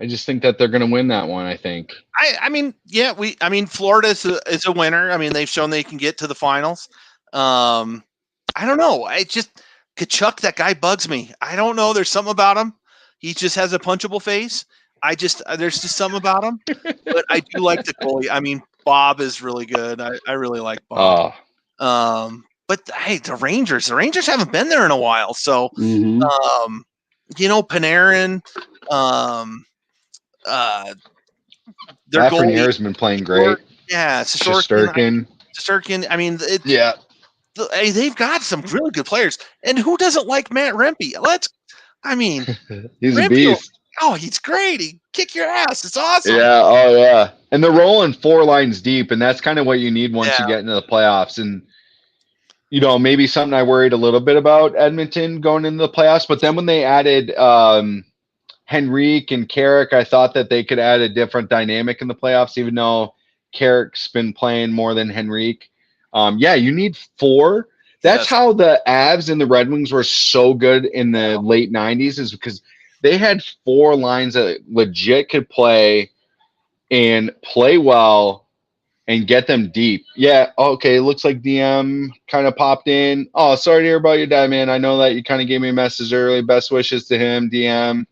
just think that they're going to win that one. I think. Florida is a winner. I mean, they've shown they can get to the finals. I don't know. Kachuk, that guy bugs me. I don't know. There's something about him. He just has a punchable face. There's just something about him. But I do like the goalie. I mean, Bob is really good. I really like Bob. But hey, the Rangers haven't been there in a while. So, Panarin, their goalie has been playing great. Yeah, Shesterkin. I mean, they've got some really good players. And who doesn't like Matt Rempe? He's Rempe, a beast. Oh, he's great. He kick your ass. It's awesome. Yeah. Oh, yeah. And they're rolling 4 lines deep, and that's kind of what you need once you get into the playoffs. And maybe something I worried a little bit about Edmonton going into the playoffs. But then when they added Henrique and Carrick, I thought that they could add a different dynamic in the playoffs, even though Carrick's been playing more than Henrique. You need 4. That's how the Avs and the Red Wings were so good in the late 90s, is because they had 4 lines that legit could play and play well and get them deep. Yeah, okay, looks like DM kind of popped in. Oh, sorry to hear about your dad, man. I know that you kind of gave me a message early. Best wishes to him, DM.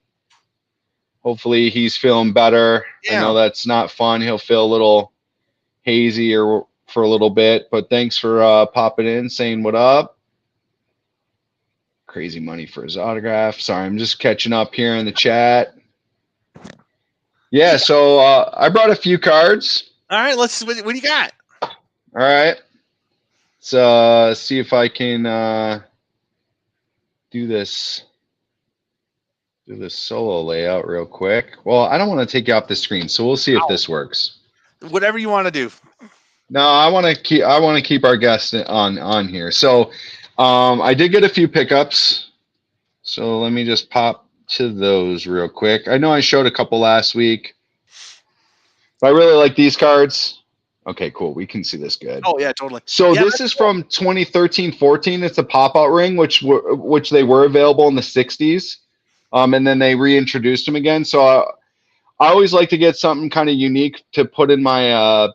Hopefully he's feeling better. Yeah. I know that's not fun. He'll feel a little hazy for a little bit, but thanks for popping in, saying what up. Crazy money for his autograph. Sorry, I'm just catching up here in the chat. Yeah, so I brought a few cards. All right, what do you got? All right. Let's see if I can do this solo layout real quick. Well, I don't want to take you off the screen, so we'll see if this works. Whatever you want to do. No, I want to keep our guests on here. So I did get a few pickups. So let me just pop to those real quick. I know I showed a couple last week. But I really like these cards. Okay, cool. We can see this good. Oh, yeah, totally. So this is from 2013-14. It's a pop-out ring, which they were available in the 60s. And then they reintroduced them again. So I always like to get something kind of unique to put in my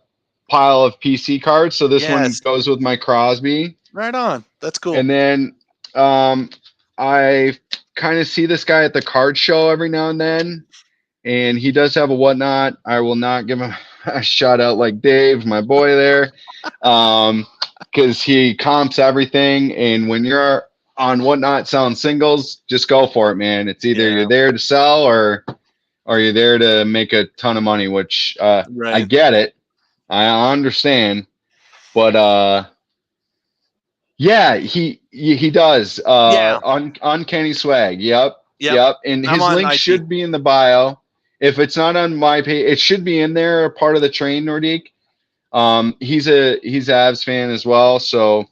pile of PC cards. So this one goes with my Crosby. Right on. That's cool. And then I kind of see this guy at the card show every now and then. And he does have a whatnot. I will not give him a shout out like Dave, my boy there, because he comps everything. And when you're on whatnot selling singles, just go for it, man. It's either you're there to sell or you're there to make a ton of money, which I get it. I understand. But he does. Uncanny swag. Yep. And his link should be in the bio. If it's not on my page, it should be in there, part of the train, Nordique. He's an Avs fan as well. So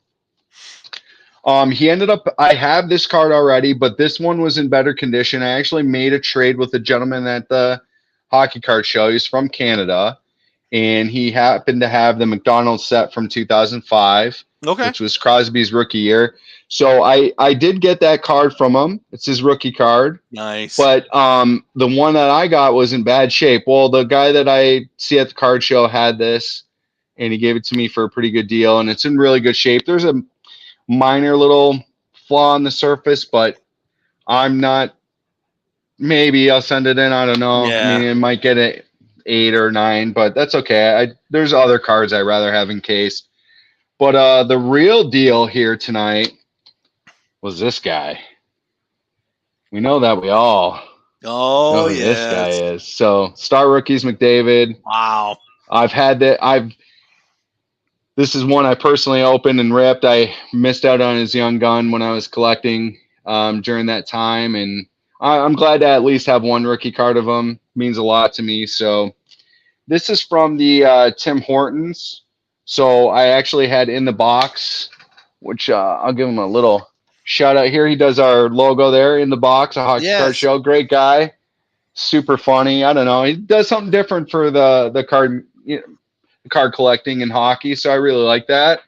he ended up, I have this card already, but this one was in better condition. I actually made a trade with a gentleman at the hockey card show. He's from Canada, and he happened to have the McDonald's set from 2005. Okay. which was Crosby's rookie year. So I did get that card from him. It's his rookie card. Nice. But the one that I got was in bad shape. Well, the guy that I see at the card show had this, and he gave it to me for a pretty good deal, and it's in really good shape. There's a minor little flaw on the surface, but I'm not. Maybe I'll send it in. I don't know. Yeah. I mean, it might get an 8 or 9, but that's okay. There's other cards I'd rather have encased. But the real deal here tonight was this guy. We know that we all know who this guy is. So Star Rookies McDavid. Wow. I've had that. This is one I personally opened and ripped. I missed out on his young gun when I was collecting during that time, and I'm glad to at least have one rookie card of him. It means a lot to me. So this is from the Tim Hortons. So I actually had in the box, which I'll give him a little shout out here. He does our logo there in the box, a hockey card show. Great guy, super funny. I don't know. He does something different for the card, card collecting in hockey. So I really like that.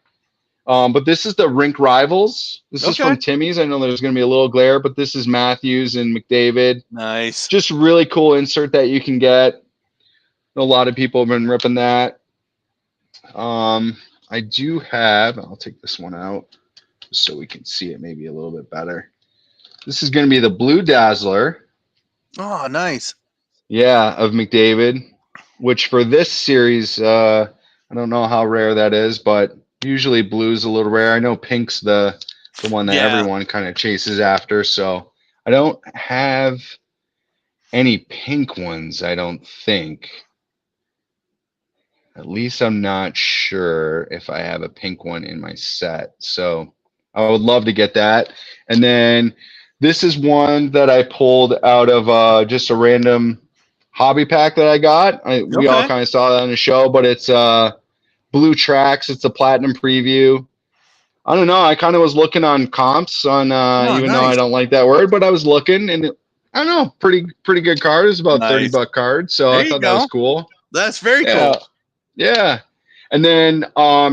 But this is the Rink Rivals. This is from Timmy's. I know there's going to be a little glare, but this is Matthews and McDavid. Nice. Just really cool insert that you can get. A lot of people have been ripping that. I do have, I'll take this one out just so we can see it maybe a little bit better. This is going to be the Blue Dazzler. Oh, nice. Yeah, of McDavid, which for this series, I don't know how rare that is, but usually blue's a little rare. I know pink's the one that everyone kind of chases after, so I don't have any pink ones, I don't think. At least I'm not sure if I have a pink one in my set. So I would love to get that. And then this is one that I pulled out of just a random hobby pack that I got. We all kind of saw that on the show, but it's Blue Tracks. It's a platinum preview. I don't know. I kind of was looking on comps on even though I don't like that word, but I was looking, and I don't know, pretty good card. It's about $30 card. So I thought that was cool. That's very cool. Yeah. And then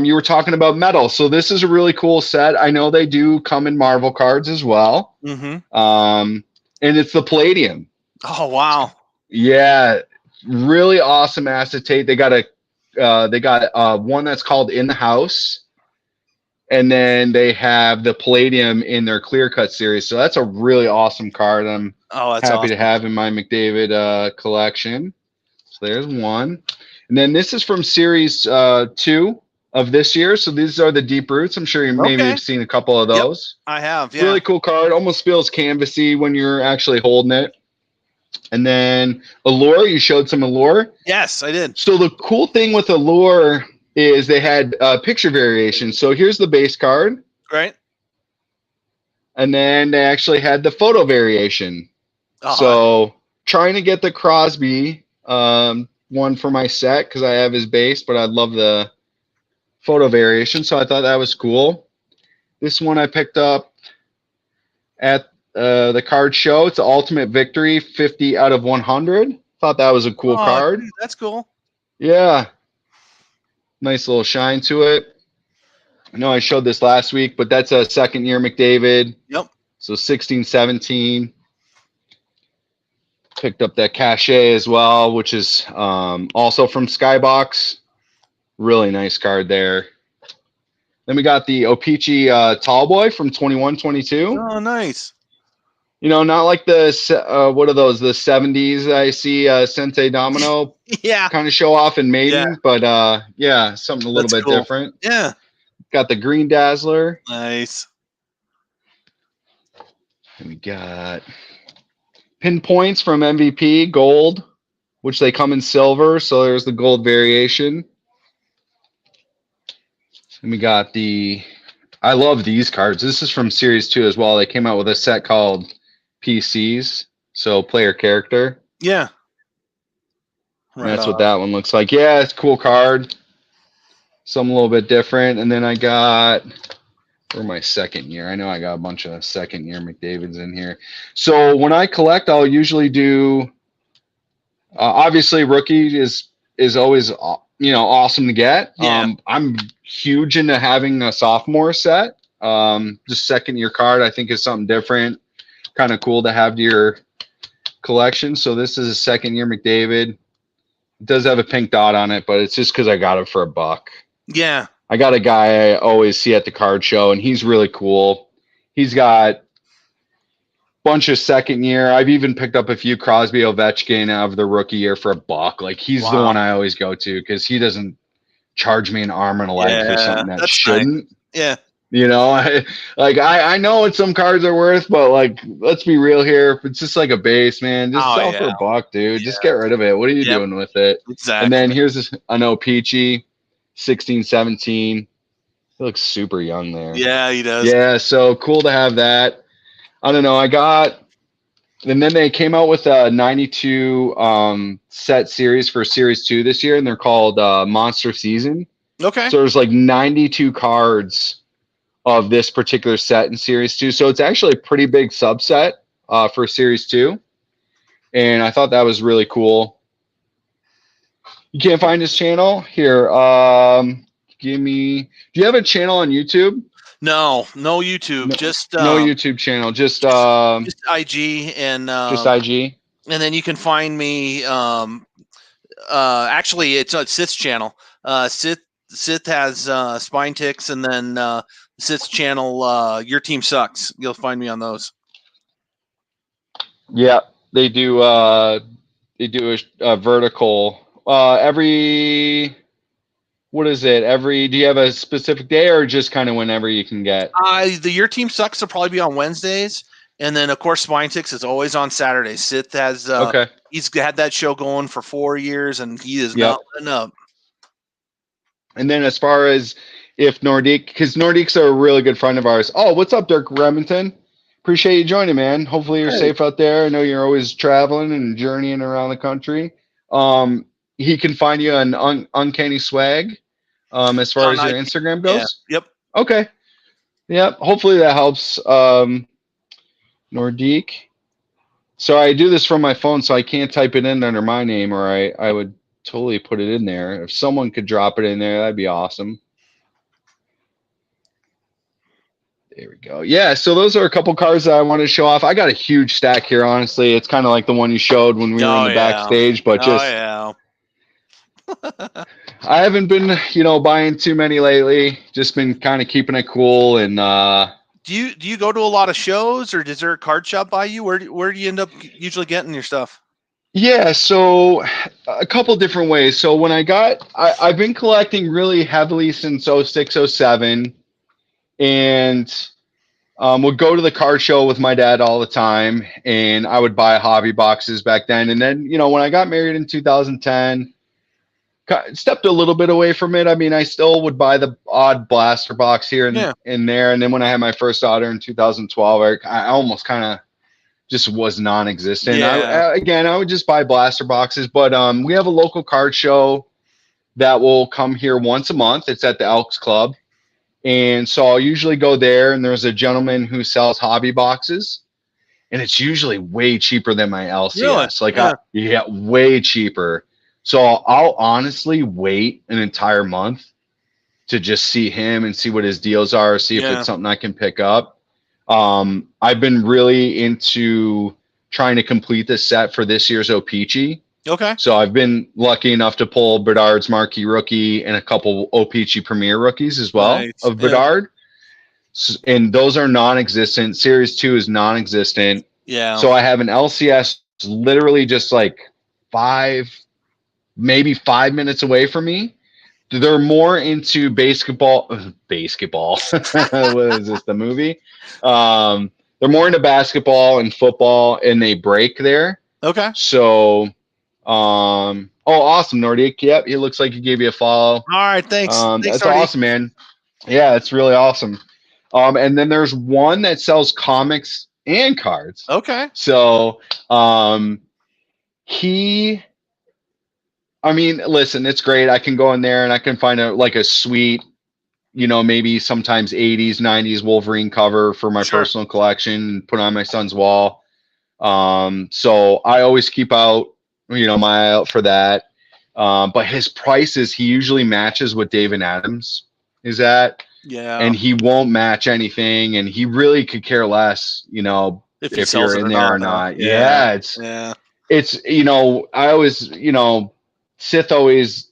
you were talking about metal. So this is a really cool set. I know they do come in Marvel cards as well. Mm-hmm. And it's the Palladium. Oh, wow. Yeah. Really awesome acetate. They got one that's called In the House. And then they have the Palladium in their Clear Cut series. So that's a really awesome card. I'm happy to have in my McDavid collection. So there's one. And then this is from Series 2 of this year. So these are the Deep Roots. I'm sure you maybe have seen a couple of those. Yep, I have, yeah. Really cool card. Almost feels canvassy when you're actually holding it. And then Allure, you showed some Allure. Yes, I did. So the cool thing with Allure is they had picture variation. So here's the base card. Right. And then they actually had the photo variation. So trying to get the Crosby one for my set because I have his base, but I love the photo variation. So I thought that was cool. This one I picked up at the card show. It's the Ultimate Victory 50 out of 100. Thought that was a cool card. That's cool. Yeah. Nice little shine to it. I know I showed this last week, but that's a second year McDavid. Yep. So 16, 17. Picked up that Cachet as well, which is also from Skybox. Really nice card there. Then we got the Opeachy Tallboy from 21-22. Oh, nice. You know, not like the, what are those, the 70s I see Sente Domino kind of show off in Maiden, but yeah, something a little bit different. Yeah. Got the Green Dazzler. Nice. And we got Pinpoints from MVP, gold, which they come in silver, so there's the gold variation. And we got I love these cards. This is from Series 2 as well. They came out with a set called PCs, so player character. Yeah. Right, that's what that one looks like. Yeah, it's a cool card. Some a little bit different. And then I got, for my second year, I know I got a bunch of second year McDavids in here. So when I collect, I'll usually do, obviously rookie is always awesome to get. Yeah. I'm huge into having a sophomore set. Just second year card, I think, is something different, kind of cool to have to your collection. So this is a second year McDavid. It does have a pink dot on it, but it's just because I got it for $1. Yeah. I got a guy I always see at the card show, and he's really cool. He's got a bunch of second year. I've even picked up a few Crosby, Ovechkin of the rookie year for $1. Like, he's the one I always go to because he doesn't charge me an arm and a leg for something that shouldn't. Nice. Yeah. I know what some cards are worth, but like, let's be real here. If it's just like a base, man, just sell for $1, dude. Yeah. Just get rid of it. What are you doing with it? Exactly. And then here's this, I know Peachy, 16, 17. He looks super young there. Yeah, he does. Yeah, so cool to have that. I don't know. And then they came out with a 92 set series for Series 2 this year, and they're called Monster Season. Okay. So there's like 92 cards of this particular set in Series 2. So it's actually a pretty big subset for Series 2. And I thought that was really cool. You can't find his channel? Here, do you have a channel on YouTube? No YouTube. No, just no YouTube channel. Just IG and just IG. And then you can find me. Actually, it's on Sith's channel. Sith has Spine Ticks, and then Sith's channel, Your Team Sucks. You'll find me on those. Yeah, they do. They do a vertical every. What is it? Do you have a specific day or just kind of whenever you can get? The Your Team Sucks will probably be on Wednesdays. And then, of course, Spine Ticks is always on Saturdays. Sith has, he's had that show going for 4 years, and he is not letting up. And then as far as if Nordique, because Nordique's a really good friend of ours. Oh, what's up, Dirk Remington? Appreciate you joining, man. Hopefully you're safe out there. I know you're always traveling and journeying around the country. He can find you on Uncanny Swag. As far as your Instagram goes? Yeah. Yep. Okay. Yep. Hopefully that helps. Nordique. So I do this from my phone, so I can't type it in under my name, or I would totally put it in there. If someone could drop it in there, that'd be awesome. There we go. Yeah, so those are a couple cards that I wanted to show off. I got a huge stack here, honestly. It's kind of like the one you showed when we were in the backstage, but I haven't been, buying too many lately. Just been kind of keeping it cool. And do you go to a lot of shows, or is there a card shop by you? Where do you end up usually getting your stuff? Yeah, so a couple different ways. So when I've been collecting really heavily since 06, 07, and would go to the card show with my dad all the time, and I would buy hobby boxes back then. And then, when I got married in 2010, stepped a little bit away from it. I mean, I still would buy the odd blaster box here and there. And then when I had my first daughter in 2012, I almost kind of just was non-existent. Yeah. I would just buy blaster boxes. But we have a local card show that will come here once a month. It's at the Elks Club. And so I'll usually go there, and there's a gentleman who sells hobby boxes. And it's usually way cheaper than my LCS. Really? Way cheaper. So I'll honestly wait an entire month to just see him and see what his deals are, see if it's something I can pick up. I've been really into trying to complete this set for this year's O-Pee-Chee. Okay. So I've been lucky enough to pull Bedard's Marquee Rookie and a couple O-Pee-Chee Premier Rookies as well of Bedard. And those are non-existent. Series 2 is non-existent. Yeah. So I have an LCS literally just like maybe 5 minutes away from me. They're more into basketball. What is this, the movie? They're more into basketball and football, and they break there. Okay. So, awesome, Nordique. Yep, he looks like he gave you a follow. All right, thanks. That's awesome, man. Yeah, it's really awesome. And then there's one that sells comics and cards. Okay. So, listen, it's great. I can go in there and I can find a sweet, maybe sometimes 80s, 90s Wolverine cover for my personal collection and put on my son's wall. So I always keep out, my eye out for that. But his prices, he usually matches what David Adams is at. Yeah. And he won't match anything, and he really could care less, If he if sells you're it in or there or not, huh? not. Yeah, it's Yeah. I always, Sith always,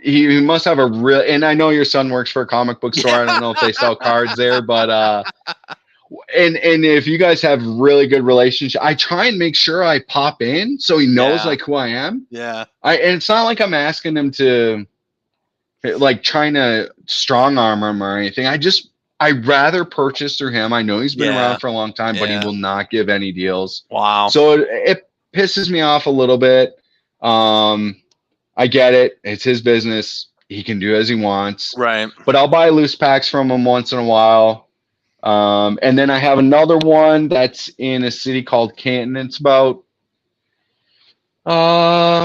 he must have a real, and I know your son works for a comic book store. I don't know if they sell cards there, but and if you guys have really good relationship, I try and make sure I pop in so he knows like who I am. Yeah. And it's not like I'm asking him to like trying to strong arm him or anything. I'd rather purchase through him. I know he's been around for a long time, but he will not give any deals. Wow. So it pisses me off a little bit. I get it. It's his business. He can do as he wants. Right. But I'll buy loose packs from him once in a while. And then I have another one that's in a city called Canton. It's about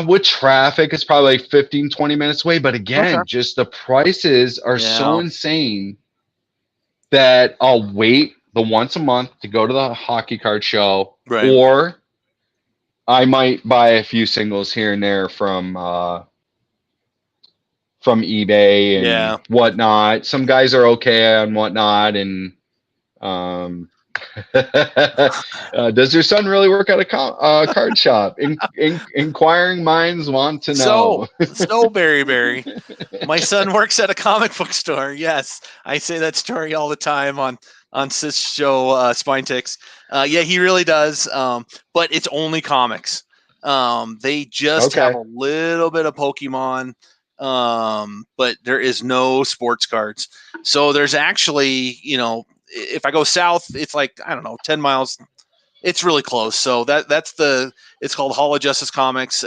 with traffic, it's probably like 15, 20 minutes away. But again, just the prices are so insane that I'll wait the once a month to go to the hockey card show, or I might buy a few singles here and there from eBay and whatnot. Some guys are okay on whatnot, and does your son really work at a card shop? Inquiring minds want to know. So Barry, my son works at a comic book store. Yes, I say that story all the time on Sis show Spine Ticks. Yeah, he really does. But it's only comics. They just have a little bit of Pokemon, but there is no sports cards. So there's actually, if I go south, it's like, I don't know, 10 miles. It's really close. So it's called Hall of Justice Comics.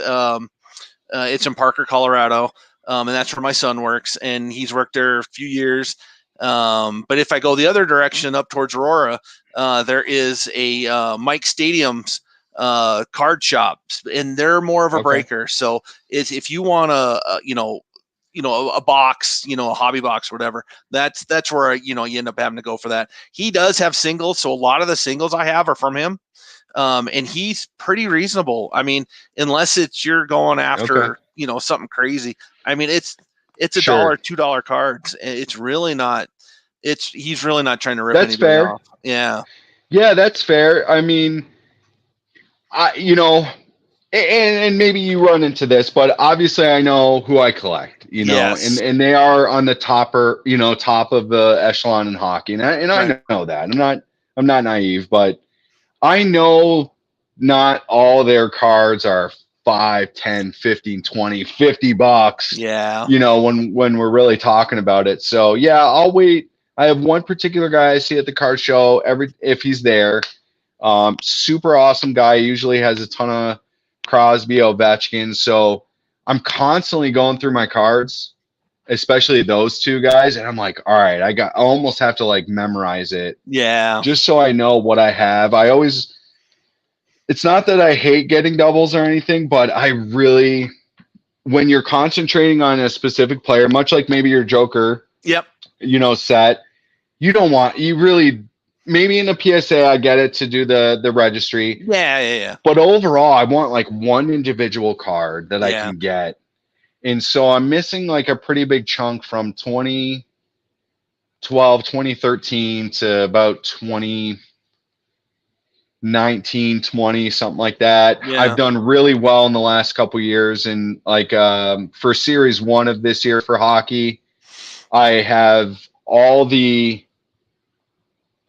It's in Parker, Colorado. And that's where my son works, and he's worked there a few years. But if I go the other direction up towards Aurora, there is a Mike Stadium's card shops, and they're more of a breaker. So if you want a box, a hobby box or whatever, that's where, you end up having to go for that. He does have singles. So a lot of the singles I have are from him. And he's pretty reasonable. I mean, unless you're going after, something crazy. I mean, it's $1, $2 cards. It's really not, he's really not trying to rip anybody off. Yeah. Yeah, that's fair. I mean, and maybe you run into this, but obviously I know who I collect, and they are on the top of the echelon in hockey. And I know that. I'm not naive, but I know not all their cards are $5, $10, $15, $20, $50. Yeah. When we're really talking about it. So yeah, I'll wait. I have one particular guy I see at the card show if he's there. Super awesome guy. Usually has a ton of Crosby, Ovechkin. So I'm constantly going through my cards, especially those two guys, and I'm like, all right, I almost have to like memorize it. Yeah. Just so I know what I have. It's not that I hate getting doubles or anything, but I really, when you're concentrating on a specific player, much like maybe your Joker, set, maybe in the PSA, I get it to do the registry. Yeah. But overall, I want like one individual card that I can get. And so I'm missing like a pretty big chunk from 2012, 2013 to about 2019, 20, something like that. Yeah. I've done really well in the last couple years. And like for Series 1 of this year for hockey, I have all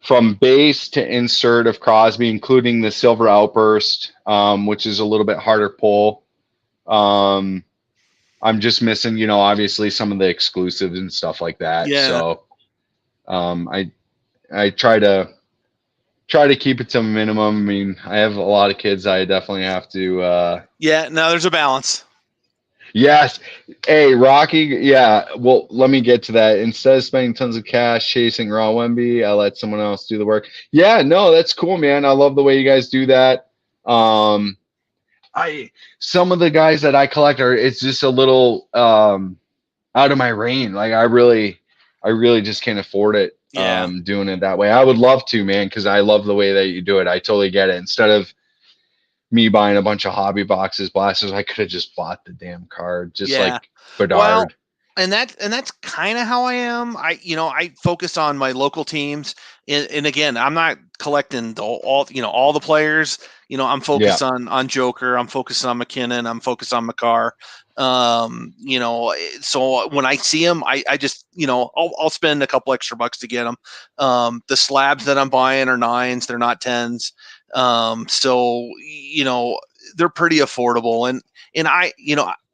from base to insert of Crosby, including the Silver Outburst, which is a little bit harder pull. I'm just missing, obviously some of the exclusives and stuff like that. Yeah. So I try to keep it to a minimum. I mean, I have a lot of kids. I definitely have to. No, there's a balance. Yes. Hey, Rocky. Yeah. Well, let me get to that. Instead of spending tons of cash chasing Raw Wemby, I let someone else do the work. Yeah. No, that's cool, man. I love the way you guys do that. Some of the guys that I collect it's just a little out of my range. Like I really just can't afford it. Doing it that way. I would love to, man, because I love the way that you do it. I totally get it. Instead of me buying a bunch of hobby boxes, blasters. I could have just bought the damn card, just Yeah. like Bedard. Well, and that's kind of how I am. I focus on my local teams, and again, I'm not collecting all the players. I'm focused on Joker. I'm focused on McKinnon. I'm focused on McCarr. So when I see them, I just I'll spend a couple extra bucks to get them. The slabs that I'm buying are 9s. They're not 10s. So they're pretty affordable, and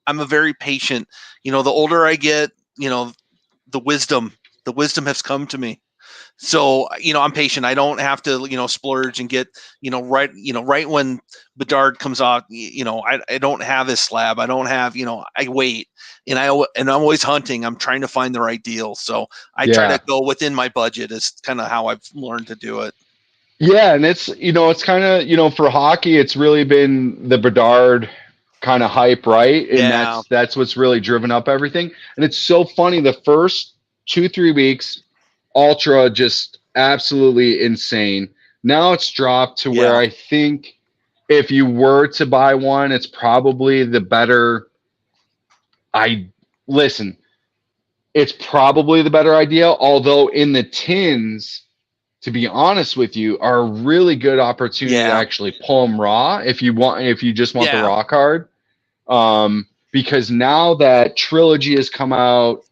I'm a very patient. The older I get, the wisdom has come to me. So, I'm patient. I don't have to, splurge and get, right when Bedard comes out, I don't have this slab. I don't have, I wait, and I'm always hunting. I'm trying to find the right deal. So I try to go within my budget is kind of how I've learned to do it. Yeah. And it's kind of, for hockey, it's really been the Bedard kind of hype, right? And that's what's really driven up everything. And it's so funny. The first 2-3 weeks, Ultra just absolutely insane. Now it's dropped to where I think if you were to buy one, it's probably the better. It's probably the better idea. Although in the tins, to be honest with you, are a really good opportunity to actually pull them raw if you just want the raw card. Because now that Trilogy has come out,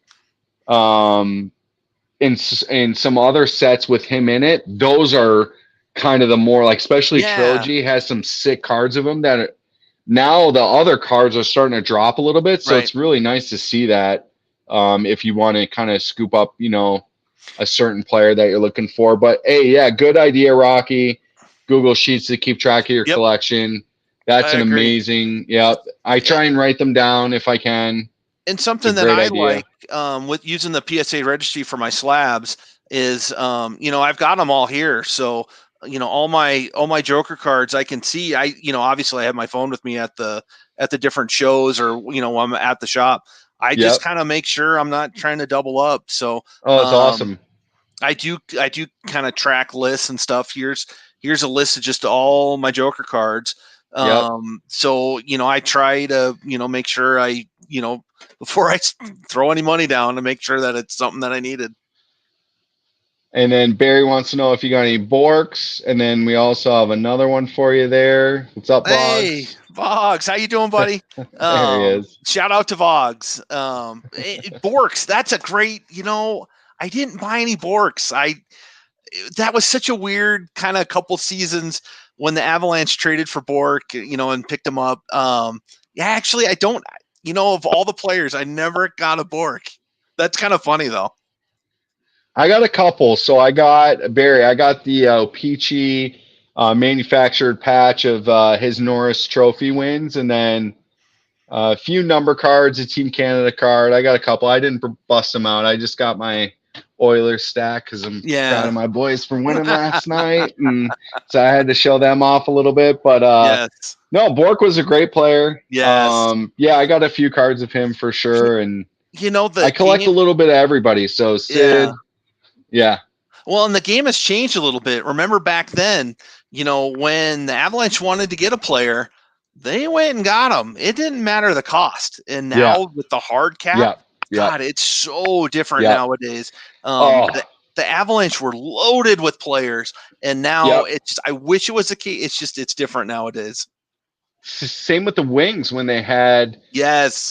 in some other sets with him in it, those are kind of the more like, especially Trilogy has some sick cards of him that now the other cards are starting to drop a little bit. So it's really nice to see that. If you want to kind of scoop up, a certain player that you're looking for. But hey, good idea, Rocky. Google Sheets to keep track of your collection. That's an amazing. Yep. I try and write them down if I can. And something that I like with using the PSA registry for my slabs is, I've got them all here. So, all my Joker cards I can see. Obviously I have my phone with me at the different shows or, when I'm at the shop. I just kind of make sure I'm not trying to double up. So, it's awesome. I do kind of track lists and stuff. Here's a list of just all my Joker cards. So, I try to, make sure I, before I throw any money down, to make sure that it's something that I needed. And then Barry wants to know if you got any Borks. And then we also have another one for you there. What's up, Boggs? Hey, Boggs. How you doing, buddy? There he is. Shout out to Boggs. Borks, that's a great, I didn't buy any Borks. That was such a weird kind of couple seasons when the Avalanche traded for Bork, and picked him up. Actually, I don't, of all the players, I never got a Bork. That's kind of funny, though. I got a couple. So I got the Peachy manufactured patch of his Norris Trophy wins, and then a few number cards, a Team Canada card. I got a couple. I didn't bust them out. I just got my Oilers stack because I'm proud of my boys for winning last night, and so I had to show them off a little bit. But no, Bork was a great player. I got a few cards of him for sure, and I collect a little bit of everybody. So Sid, Well, and the game has changed a little bit. Remember back then, when the Avalanche wanted to get a player, they went and got him. It didn't matter the cost. And now with the hard cap, God, it's so different nowadays. The Avalanche were loaded with players, and now it's just, I wish it was a key. It's different nowadays. Same with the Wings when they had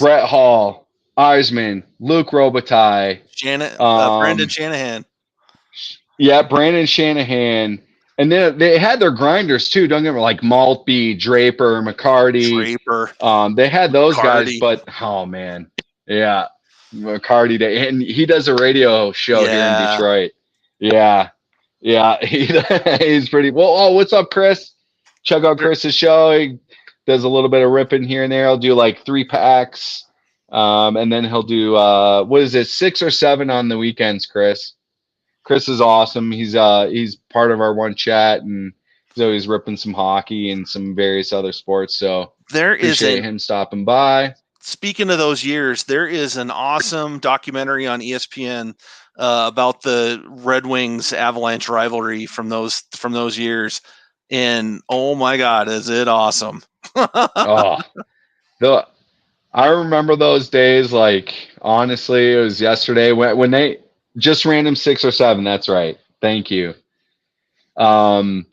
Brett Hall, Eisman, Luke Robitaille, Brendan Shanahan. Yeah, Brandon Shanahan. And then they had their grinders too. Don't get me wrong, like Maltby, Draper, McCarty. They had those guys, but oh man. Yeah. McCarty Day. And he does a radio show here in Detroit. Yeah. He's pretty well. Oh, what's up, Chris? Check out Chris's show. He does a little bit of ripping here and there. He'll do like 3 packs. And then he'll do 6 or 7 on the weekends, Chris. Chris is awesome. He's part of our one chat, and he's always ripping some hockey and some various other sports. So appreciate him stopping by. Speaking of those years, there is an awesome documentary on ESPN about the Red Wings Avalanche rivalry from those years. and oh my God, is it awesome? Oh, I remember those days. Like honestly, it was yesterday when they just random 6 or 7. That's right. Thank you. Um,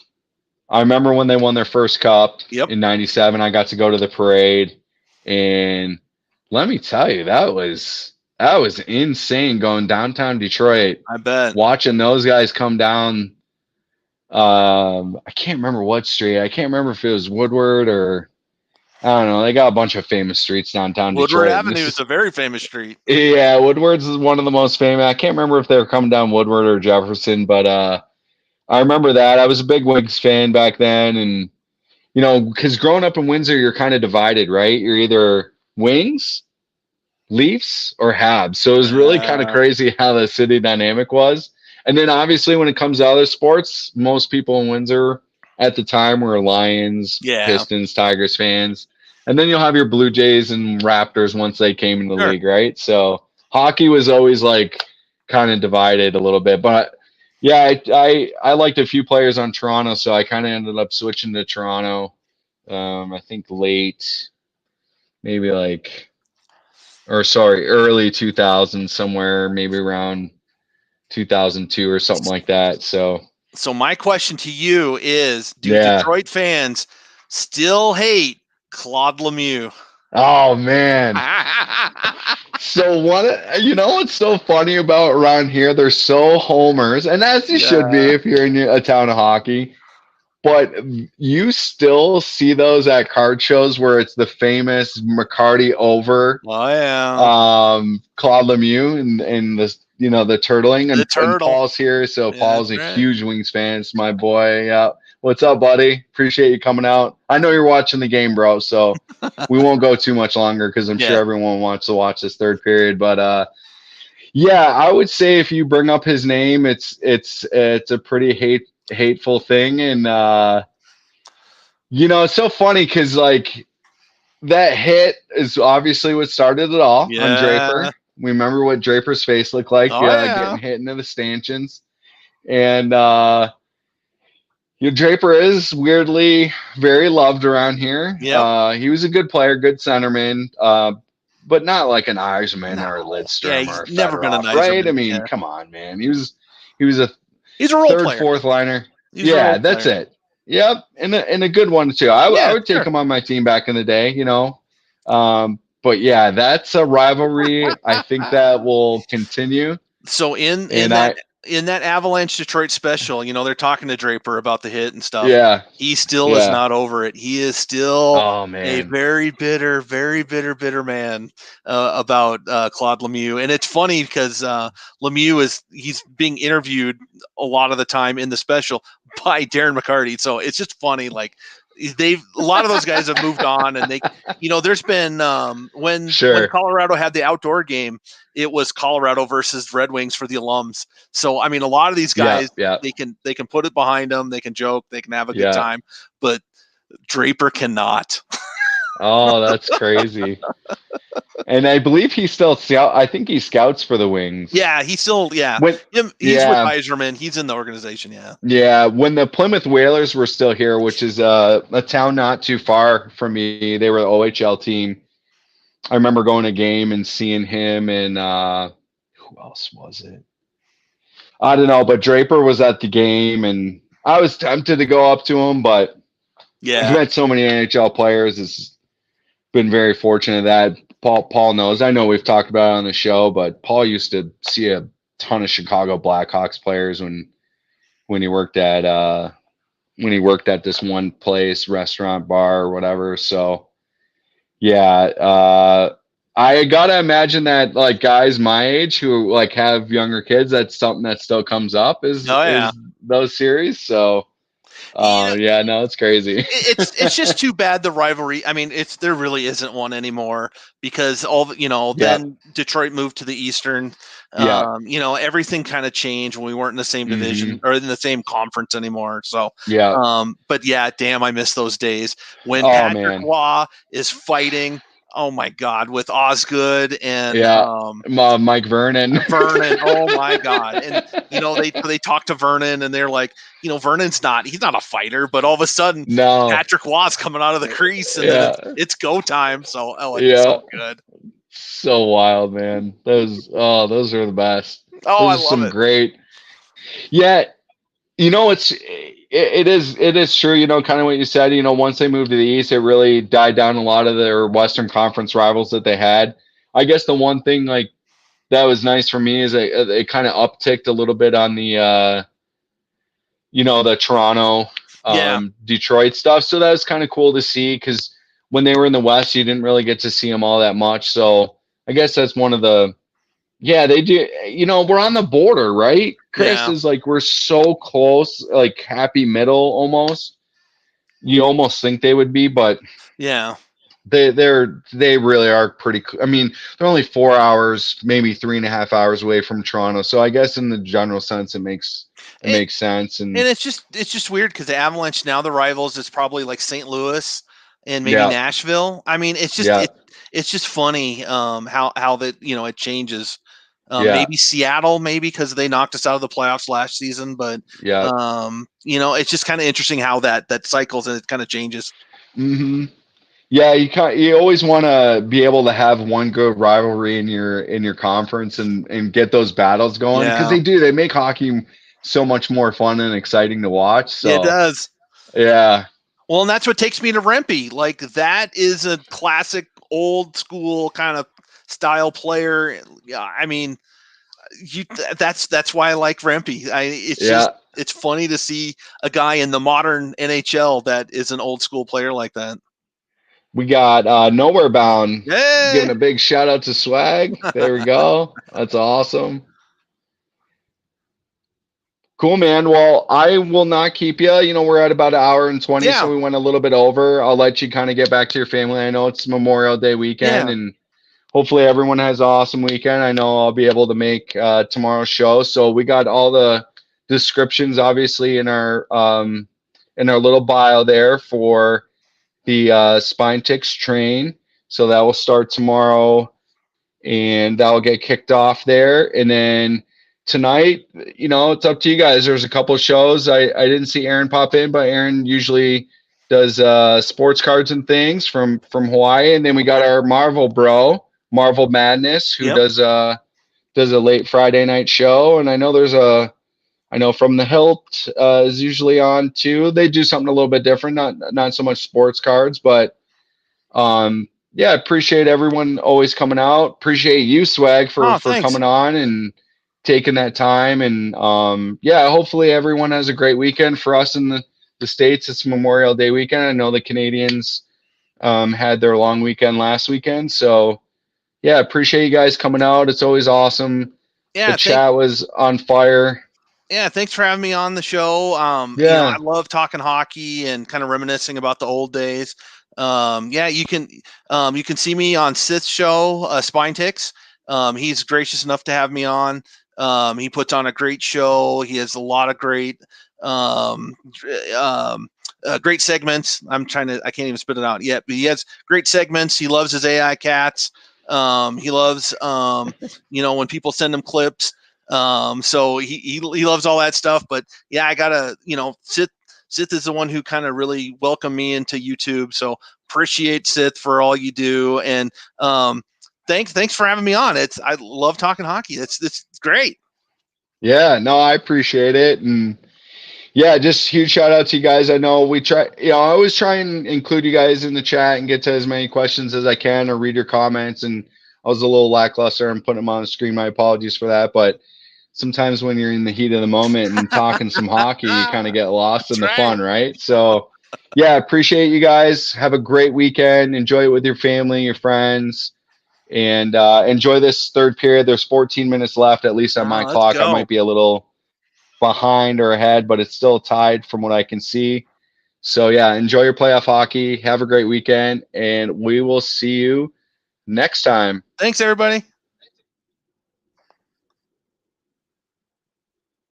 I remember when they won their first cup Yep. in '97. I got to go to the parade, and let me tell you, that was insane going downtown Detroit, I bet. watching those guys come down. I can't remember what street. I can't remember if it was Woodward or I don't know. They got a bunch of famous streets downtown Woodward Detroit. And Avenue this is a very famous street. yeah, Woodward's is one of the most famous. I can't remember if they were coming down Woodward or Jefferson, but I remember that. I was a big Wings fan back then, and because growing up in Windsor, you're kind of divided, right? You're either Wings, Leafs, or Habs. So it was really kind of crazy how the city dynamic was. And then obviously when it comes to other sports, most people in Windsor at the time were Lions, Pistons, Tigers fans. And then you'll have your Blue Jays and Raptors once they came in the league, right? So hockey was always like kind of divided a little bit. But yeah, I liked a few players on Toronto, so I kind of ended up switching to Toronto. I think maybe early 2000s, somewhere maybe around 2002 or something like that. So my question to you is, do Detroit fans still hate Claude Lemieux? Oh man. So what's so funny about around here? They're so homers, and as you should be if you're in a town of hockey. But you still see those at card shows where it's the famous McCarty over. Oh yeah. Claude Lemieux and the the turtling and Paul's here, so Paul's a huge Wings fan. It's my boy. Yeah. What's up, buddy? Appreciate you coming out. I know you're watching the game, bro, so we won't go too much longer because I'm sure everyone wants to watch this third period. But yeah, I would say if you bring up his name, it's a pretty hateful thing. And it's so funny because like that hit is obviously what started it all on Draper. We remember what Draper's face looked like getting hit into the stanchions. And Draper is weirdly very loved around here. He was a good player, good centerman, but not like an Irishman or a Lidstrom or a never been an Irishman, right? I mean, come on, man. He was a role third, player. fourth liner. That's it. Yep, and a good one too. I would take him on my team back in the day, But yeah, that's a rivalry. I think that will continue. So in that Avalanche Detroit special, they're talking to Draper about the hit and stuff. Yeah. He still is not over it. He is still a very bitter man about Claude Lemieux. And it's funny because Lemieux he's being interviewed a lot of the time in the special by Darren McCarty. So it's just funny. Like a lot of those guys have moved on, and there's been when Colorado had the outdoor game, it was Colorado versus Red Wings for the alums. So I mean, a lot of these guys, they can put it behind them, they can joke, they can have a good time, but Draper cannot. Oh, that's crazy. And I believe he's still I think he scouts for the Wings. Yeah, he's still he's with Yzerman. He's in the organization. Yeah. When the Plymouth Whalers were still here, which is a town not too far from me, they were the OHL team. I remember going to a game and seeing him and who else was it? I don't know, but Draper was at the game and I was tempted to go up to him, but I've met so many NHL players. It's been very fortunate that Paul knows. I know we've talked about it on the show, but Paul used to see a ton of Chicago Blackhawks players when he worked at this one place, restaurant, bar, or whatever. So yeah, I gotta imagine that like guys my age who like have younger kids, that's something that still comes up is those series. So it's crazy. it's just too bad the rivalry. I mean, there really isn't one anymore because then Detroit moved to the Eastern. Everything kind of changed when we weren't in the same division or in the same conference anymore. So but damn, I miss those days when Patrick Roy is fighting oh my God, with Osgood and Mike Vernon. Vernon. Oh my God. And they talk to Vernon and they're like, Vernon's he's not a fighter, but all of a sudden No. Patrick Watt's coming out of the crease and then it's go time. So it's so good. So wild, man. Those are the best. Oh, Those I are love some it. great. Yeah, it is true, kind of what you said, once they moved to the East, it really died down a lot of their Western Conference rivals that they had. I guess the one thing like that was nice for me is it kind of upticked a little bit on the the Toronto, Detroit stuff. So that was kind of cool to see because when they were in the West, you didn't really get to see them all that much. So I guess that's one of the they do. We're on the border, right? Chris is like, we're so close, like happy middle almost. You almost think they would be, but they really are pretty. I mean, they're only 4 hours, maybe 3.5 hours away from Toronto. So I guess in the general sense, it makes sense. And it's just weird because the Avalanche now the rivals is probably like St. Louis and maybe Nashville. I mean, it's just it's just funny how that it changes. Maybe Seattle, because they knocked us out of the playoffs last season, but it's just kind of interesting how that cycles and it kind of changes. Mm-hmm. Yeah, you always want to be able to have one good rivalry in your conference and get those battles going because they make hockey so much more fun and exciting to watch. So it does. Yeah. Well, and that's what takes me to Rempe. Like that is a classic old school kind of style player. Yeah, I mean, that's why I like Rempe. It's funny to see a guy in the modern NHL that is an old school player like that. We got Nowhere Bound giving a big shout out to Swag. There we go. That's awesome. Cool, man. Well, I will not keep you. We're at about 1:20, so we went a little bit over. I'll let you kind of get back to your family. I know it's Memorial Day weekend, and hopefully everyone has an awesome weekend. I know I'll be able to make tomorrow's show. So we got all the descriptions, obviously, in our little bio there for the Spine Ticks train. So that will start tomorrow, and that will get kicked off there. And then tonight, it's up to you guys. There's a couple of shows. I didn't see Aaron pop in, but Aaron usually does sports cards and things from Hawaii. And then we got our Marvel Madness, who does a late Friday night show. And I know From the Hilt is usually on too. They do something a little bit different, not so much sports cards, but appreciate everyone always coming out. Appreciate you, Swag, for coming on and taking that time. And hopefully everyone has a great weekend. For us in the States, it's Memorial Day weekend. I know the Canadians had their long weekend last weekend. So appreciate you guys coming out. It's always awesome. The chat was on fire. Yeah, thanks for having me on the show. I love talking hockey and kind of reminiscing about the old days. You can see me on Sith's show, Spine Ticks. He's gracious enough to have me on. He puts on a great show. He has a lot of great great segments. I can't even spit it out yet, but he has great segments. He loves his AI cats. He loves when people send him clips. So he loves all that stuff, but I gotta, Sith is the one who kind of really welcomed me into YouTube. So appreciate Sith for all you do. And, thanks for having me on. I love talking hockey. It's great. Yeah, no, I appreciate it. And just huge shout out to you guys. I know we try, I always try and include you guys in the chat and get to as many questions as I can or read your comments. And I was a little lackluster and putting them on the screen. My apologies for that, but sometimes when you're in the heat of the moment and talking some hockey, you kind of get lost in the fun, right? So appreciate you guys. Have a great weekend. Enjoy it with your family, your friends, and enjoy this third period. There's 14 minutes left, at least on my clock. I might be a little behind or ahead, but it's still tied from what I can see. So enjoy your playoff hockey. Have a great weekend, and we will see you next time. Thanks, everybody.